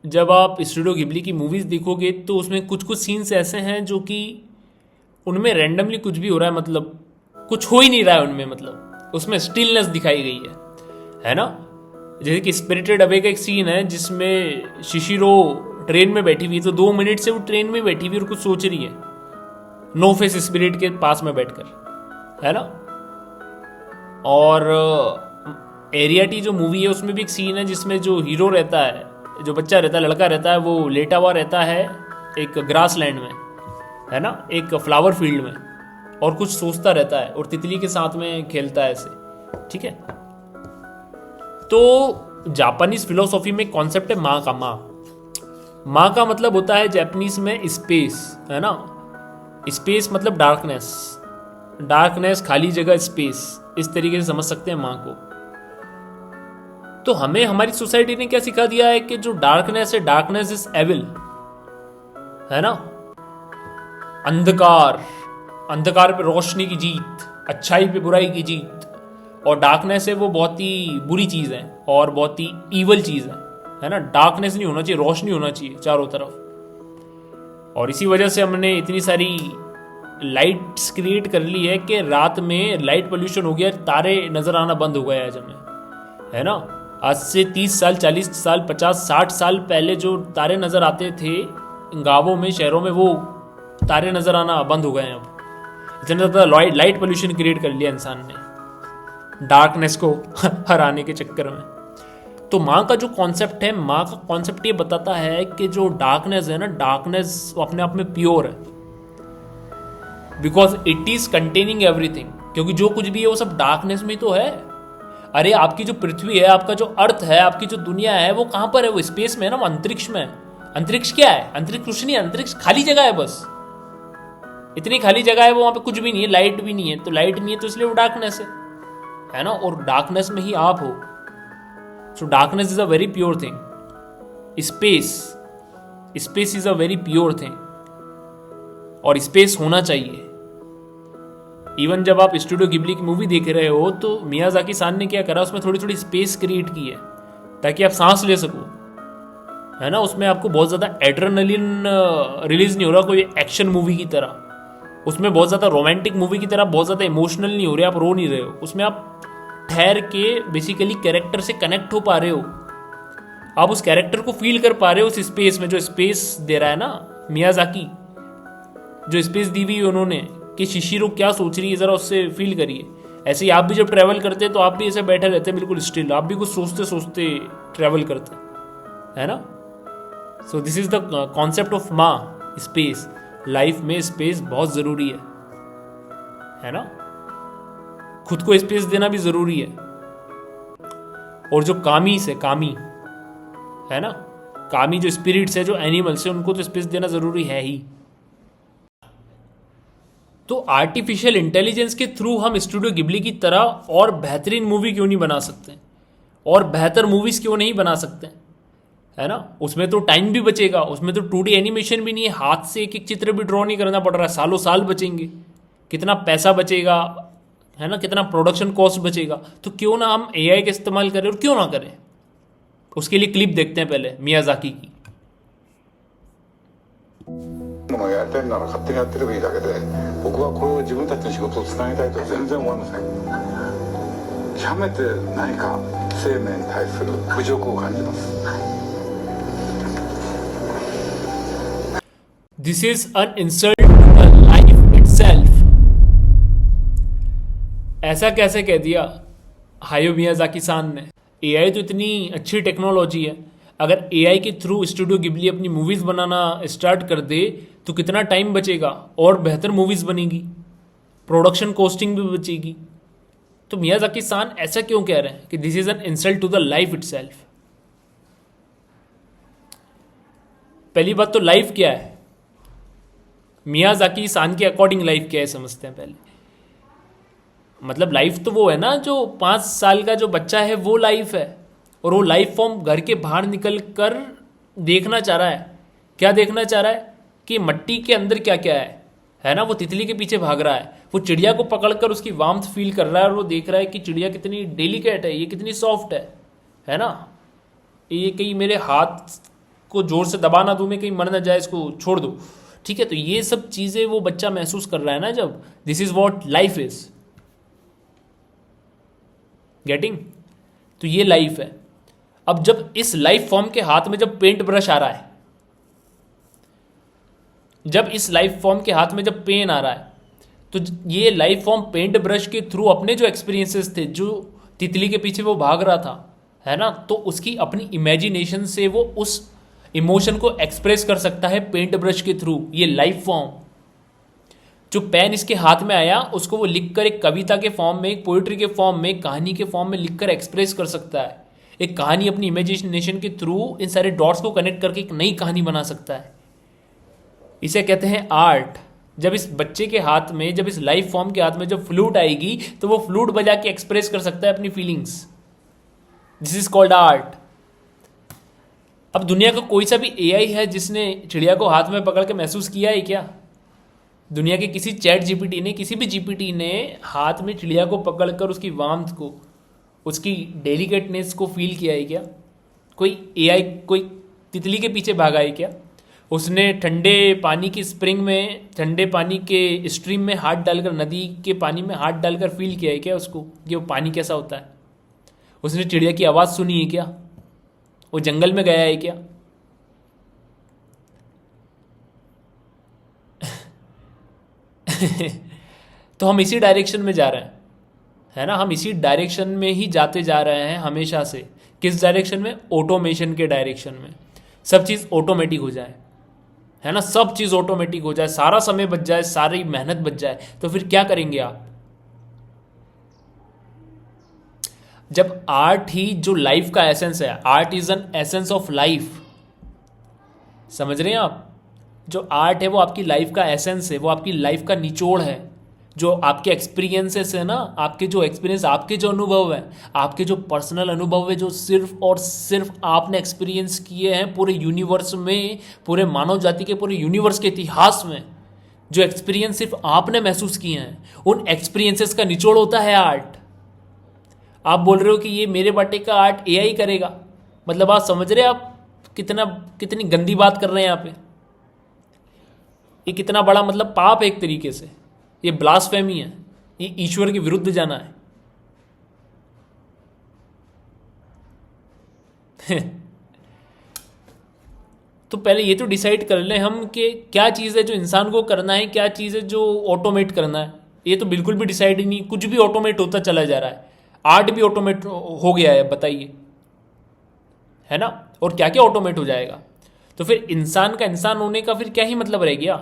जब आप स्टूडियो गिबली की मूवीज़ देखोगे तो उसमें कुछ कुछ सीन्स ऐसे हैं जो कि उनमें रैंडमली कुछ भी हो रहा है, मतलब कुछ हो ही नहीं रहा है उनमें, मतलब उसमें स्टिलनेस दिखाई गई है ना। जैसे कि स्पिरिटेड अवे का एक सीन है जिसमें शिशिरो ट्रेन में बैठी हुई, तो 2 मिनट से वो ट्रेन में बैठी हुई और कुछ सोच रही है, नो फेस स्पिरिट के पास में बैठकर, है ना। और एरियाटी जो मूवी है उसमें भी एक सीन है जिसमें जो हीरो रहता है, जो बच्चा रहता है, लड़का रहता है, वो लेटा हुआ रहता है एक ग्रास लैंड में, है ना, एक फ्लावर फील्ड में, और कुछ सोचता रहता है और तितली के साथ में खेलता है ऐसे, ठीक है। तो जापानीज फिलोसॉफी में कॉन्सेप्ट है माँ का, माँ, माँ का मतलब होता है जापानीज में स्पेस, है ना। स्पेस मतलब डार्कनेस, डार्कनेस खाली जगह स्पेस, इस तरीके से समझ सकते हैं माँ को। तो हमें हमारी सोसाइटी ने क्या सिखा दिया है कि जो डार्कनेस है, डार्कनेस इज एविल, है ना। अंधकार, अंधकार पे रोशनी की जीत, अच्छाई पे बुराई की जीत, और डार्कनेस है वो बहुत ही बुरी चीज है और बहुत ही ईवल चीज है ना। डार्कनेस नहीं होना चाहिए, रोशनी होना चाहिए चारों तरफ। और इसी वजह से हमने इतनी सारी लाइट्स क्रिएट कर ली है कि रात में लाइट पोल्यूशन हो गया, तारे नजर आना बंद हो गया आज हमें, है ना। आज से 30 साल, 40 साल, 50, 60 साल पहले जो तारे नजर आते थे गांवों में, शहरों में, वो तारे नजर आना बंद हो गए हैं अब। इतना ज़्यादा लाइट पोल्यूशन क्रिएट कर लिया इंसान ने डार्कनेस को हराने के चक्कर में। तो माँ का जो कॉन्सेप्ट है, माँ का कॉन्सेप्ट ये बताता है कि जो डार्कनेस है ना, डार्कनेस अपने आप में प्योर है, because it is containing everything. क्योंकि जो कुछ भी है वो सब डार्कनेस में तो है। अरे आपकी जो पृथ्वी है, आपका जो अर्थ है, आपकी जो दुनिया है, वो कहां पर है? वो स्पेस में है ना, वो अंतरिक्ष में है। अंतरिक्ष क्या है? अंतरिक्ष कुछ नहीं है, अंतरिक्ष खाली जगह है बस। इतनी खाली जगह है, वो वहां पे कुछ भी नहीं है, लाइट भी नहीं है। तो लाइट नहीं है तो इसलिए वो डार्कनेस है ना। और डार्कनेस में ही आप हो। So darkness is a very pure thing. Space is a very pure thing, और स्पेस होना चाहिए। इवन जब आप स्टूडियो गिबली की मूवी देख रहे हो तो मियाजाकी सान ने क्या करा, उसमें थोड़ी थोड़ी स्पेस क्रिएट की है ताकि आप सांस ले सको, है ना। उसमें आपको बहुत ज़्यादा एड्रेनलिन रिलीज नहीं हो रहा कोई एक्शन मूवी की तरह। उसमें बहुत ज़्यादा रोमांटिक मूवी की तरह बहुत ज़्यादा इमोशनल नहीं हो रहे, आप रो नहीं रहे हो। उसमें आप ठहर के बेसिकली कैरेक्टर से कनेक्ट हो पा रहे हो, आप उस कैरेक्टर को फील कर पा रहे हो उस स्पेस में। जो स्पेस दे रहा है ना मियाजाकी, जो स्पेस दी हुई है उन्होंने कि शिशिरो क्या सोच रही है, जरा उससे फील करिए। ऐसे ही आप भी जब ट्रैवल करते हैं तो आप भी ऐसे बैठे रहते हैं बिल्कुल स्टिल, आप भी कुछ सोचते सोचते ट्रैवल करते हैं, है ना। सो this is the concept of माँ, स्पेस। लाइफ में स्पेस बहुत जरूरी है ना। खुद को स्पेस देना भी जरूरी है। और जो कामीस है, कामी है ना, कामी जो स्पिरिट्स है, जो एनिमल्स है, उनको तो स्पेस देना जरूरी है ही। तो आर्टिफिशियल इंटेलिजेंस के थ्रू हम स्टूडियो गिबली की तरह और बेहतरीन मूवी क्यों नहीं बना सकते, और बेहतर मूवीज क्यों नहीं बना सकते, है ना। उसमें तो टाइम भी बचेगा, उसमें तो 2D एनिमेशन भी नहीं है, हाथ से एक एक चित्र भी ड्रॉ नहीं करना पड़ रहा है, सालों साल बचेंगे, कितना पैसा बचेगा, है ना, कितना प्रोडक्शन कॉस्ट बचेगा। तो क्यों ना हम AI का इस्तेमाल करें, और क्यों ना करें। उसके लिए क्लिप देखते हैं पहले मियाजाकी की। ものをやりたいなら勝手にやってればいいだけで、僕はこれを自分たちの仕事をつなげたいとは全然思いません。極めて何か生命に対する侮辱を感じます。This is an insult to the life itself. ऐसा कैसे कह दिया हायो मियाजाकी सान ने। AI तो इतनी अच्छी टेक्नोलॉजी है, अगर AI के थ्रू स्टूडियो गिबली अपनी मूवीज बनाना स्टार्ट कर दे तो कितना टाइम बचेगा और बेहतर मूवीज बनेगी, प्रोडक्शन कॉस्टिंग भी बचेगी। तो मियाजाकी सान ऐसा क्यों कह रहे हैं कि this is an insult to the life itself. पहली बात तो लाइफ क्या है, मियाजाकी सान के अकॉर्डिंग लाइफ क्या है समझते हैं पहले। मतलब लाइफ तो वो है ना, जो 5 साल का जो बच्चा है वो लाइफ है, और वो लाइफ फॉर्म घर के बाहर निकल कर देखना चाह रहा है। क्या देखना चाह रहा है कि मट्टी के अंदर क्या क्या है ना। वो तितली के पीछे भाग रहा है, वो चिड़िया को पकड़कर उसकी वार्मथ फील कर रहा है, और वो देख रहा है कि चिड़िया कितनी डेलिकेट है, ये कितनी सॉफ्ट है ना। ये कहीं मेरे हाथ को जोर से दबा ना दूं, मैं कहीं मर ना जाए, इसको छोड़ दो, ठीक है। तो ये सब चीज़ें वो बच्चा महसूस कर रहा है ना जब। This is what life is getting. तो ये लाइफ है। अब जब इस लाइफ फॉर्म के हाथ में जब पेंट ब्रश आ रहा है, जब इस लाइफ फॉर्म के हाथ में जब पेन आ रहा है, तो ये लाइफ फॉर्म पेंट ब्रश के थ्रू अपने जो एक्सपीरियंसेस थे, जो तितली के पीछे वो भाग रहा था, है ना, तो उसकी अपनी इमेजिनेशन से वो उस इमोशन को एक्सप्रेस कर सकता है पेंट ब्रश के थ्रू। ये लाइफ फॉर्म, जो पेन इसके हाथ में आया, उसको वो लिखकर एक कविता के फॉर्म में, एक पोइट्री के फॉर्म में, एक कहानी के फॉर्म में लिखकर एक्सप्रेस कर सकता है। एक कहानी अपनी इमेजिनेशन के थ्रू इन सारे डॉट्स को कनेक्ट करके एक नई कहानी बना सकता है। इसे कहते हैं आर्ट। जब इस बच्चे के हाथ में, जब इस लाइफ फॉर्म के हाथ में जब फ्लूट आएगी तो वो फ्लूट बजा के एक्सप्रेस कर सकता है अपनी feelings. This is called art. अब दुनिया का कोई सा भी एआई है जिसने चिड़िया को हाथ में पकड़ के महसूस किया है क्या? दुनिया के किसी चैट जीपीटी ने, किसी भी जीपीटी ने हाथ में चिड़िया को पकड़कर उसकी वार्मथ को, उसकी डेलिकेटनेस को फील किया है क्या? कोई एआई कोई तितली के पीछे भागा है क्या? उसने ठंडे पानी की स्प्रिंग में, ठंडे पानी के स्ट्रीम में हाथ डालकर, नदी के पानी में हाथ डालकर फील किया है क्या उसको कि वो पानी कैसा होता है? उसने चिड़िया की आवाज़ सुनी है क्या? वो जंगल में गया है क्या? तो हम इसी डायरेक्शन में जा रहे हैं, है ना? हम इसी डायरेक्शन में ही जाते जा रहे हैं हमेशा से। किस डायरेक्शन में? ऑटोमेशन के डायरेक्शन में। सब चीज़ ऑटोमेटिक हो जाए, है ना? सब चीज़ ऑटोमेटिक हो जाए, सारा समय बच जाए, सारी मेहनत बच जाए, तो फिर क्या करेंगे आप? जब आर्ट ही जो लाइफ का एसेंस है, art is an essence of life, समझ रहे हैं आप? जो आर्ट है वो आपकी लाइफ का एसेंस है, वो आपकी लाइफ का निचोड़ है। जो आपके एक्सपीरियंसेस है ना, आपके जो एक्सपीरियंस, आपके जो अनुभव है, आपके जो पर्सनल अनुभव है, जो सिर्फ और सिर्फ आपने एक्सपीरियंस किए हैं पूरे यूनिवर्स में, पूरे मानव जाति के पूरे यूनिवर्स के इतिहास में, जो एक्सपीरियंस सिर्फ आपने महसूस किए हैं, उन एक्सपीरियंसेस का निचोड़ होता है आर्ट। आप बोल रहे हो कि ये मेरे बाटे का आर्ट एआई करेगा, मतलब आप समझ रहे हैं आप कितनी गंदी बात कर रहे हैं यहाँ पे? ये कितना बड़ा मतलब पाप है एक तरीके से, ये ब्लास्फेमी है, ये ईश्वर के विरुद्ध जाना है। तो पहले ये तो डिसाइड कर लें हम कि क्या चीज़ है जो इंसान को करना है, क्या चीज़ है जो ऑटोमेट करना है। ये तो बिल्कुल भी डिसाइड ही नहीं, कुछ भी ऑटोमेट होता चला जा रहा है। आर्ट भी ऑटोमेट हो गया है, बताइए, है ना? और क्या क्या ऑटोमेट हो जाएगा? तो फिर इंसान का इंसान होने का फिर क्या ही मतलब रह गया?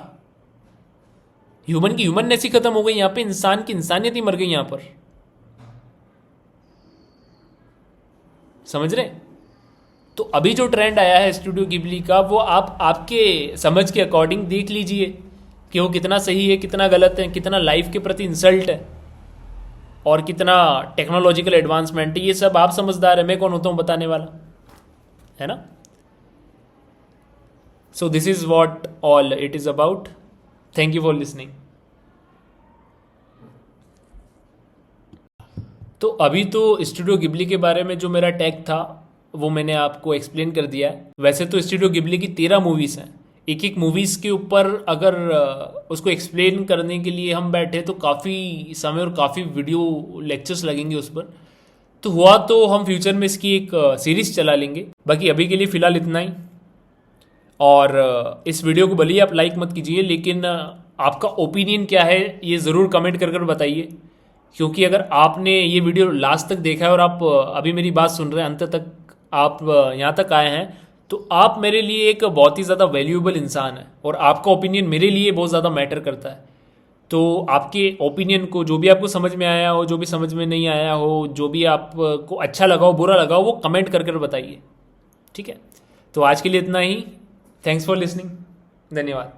ह्यूमन की ह्यूमननेस ही खत्म हो गई यहाँ पे, इंसान की इंसानियत ही मर गई यहाँ पर, समझ रहे? तो अभी जो ट्रेंड आया है स्टूडियो गिबली का, वो आप आपके समझ के अकॉर्डिंग देख लीजिए कि वो कितना सही है, कितना गलत है, कितना लाइफ के प्रति इंसल्ट है और कितना टेक्नोलॉजिकल एडवांसमेंट है। ये सब आप समझदार है, मैं कौन होता हूँ बताने वाला, है ना? सो this is what all it is about. Thank you for listening. तो अभी तो स्टूडियो गिबली के बारे में जो मेरा टैग था वो मैंने आपको एक्सप्लेन कर दिया है। वैसे तो स्टूडियो गिबली की 13 मूवीज़ हैं। एक एक मूवीज़ के ऊपर अगर उसको एक्सप्लेन करने के लिए हम बैठे तो काफ़ी समय और काफ़ी वीडियो लेक्चर्स लगेंगे उस पर। तो हुआ तो हम फ्यूचर में इसकी एक सीरीज़ चला लेंगे। बाकी अभी के लिए फ़िलहाल इतना ही। और इस वीडियो को भले ही आप लाइक मत कीजिए, लेकिन आपका ओपिनियन क्या है ये ज़रूर कमेंट कर बताइए। क्योंकि अगर आपने ये वीडियो लास्ट तक देखा है और आप अभी मेरी बात सुन रहे हैं, अंत तक आप यहाँ तक आए हैं, तो आप मेरे लिए एक बहुत ही ज़्यादा वैल्यूएबल इंसान है और आपका ओपिनियन मेरे लिए बहुत ज़्यादा मैटर करता है। तो आपके ओपिनियन को, जो भी आपको समझ में आया हो, जो भी समझ में नहीं आया हो, जो भी आपको अच्छा लगा हो, बुरा लगा हो, वो कमेंट कर बताइए, ठीक है? तो आज के लिए इतना ही। Thanks for listening. धन्यवाद।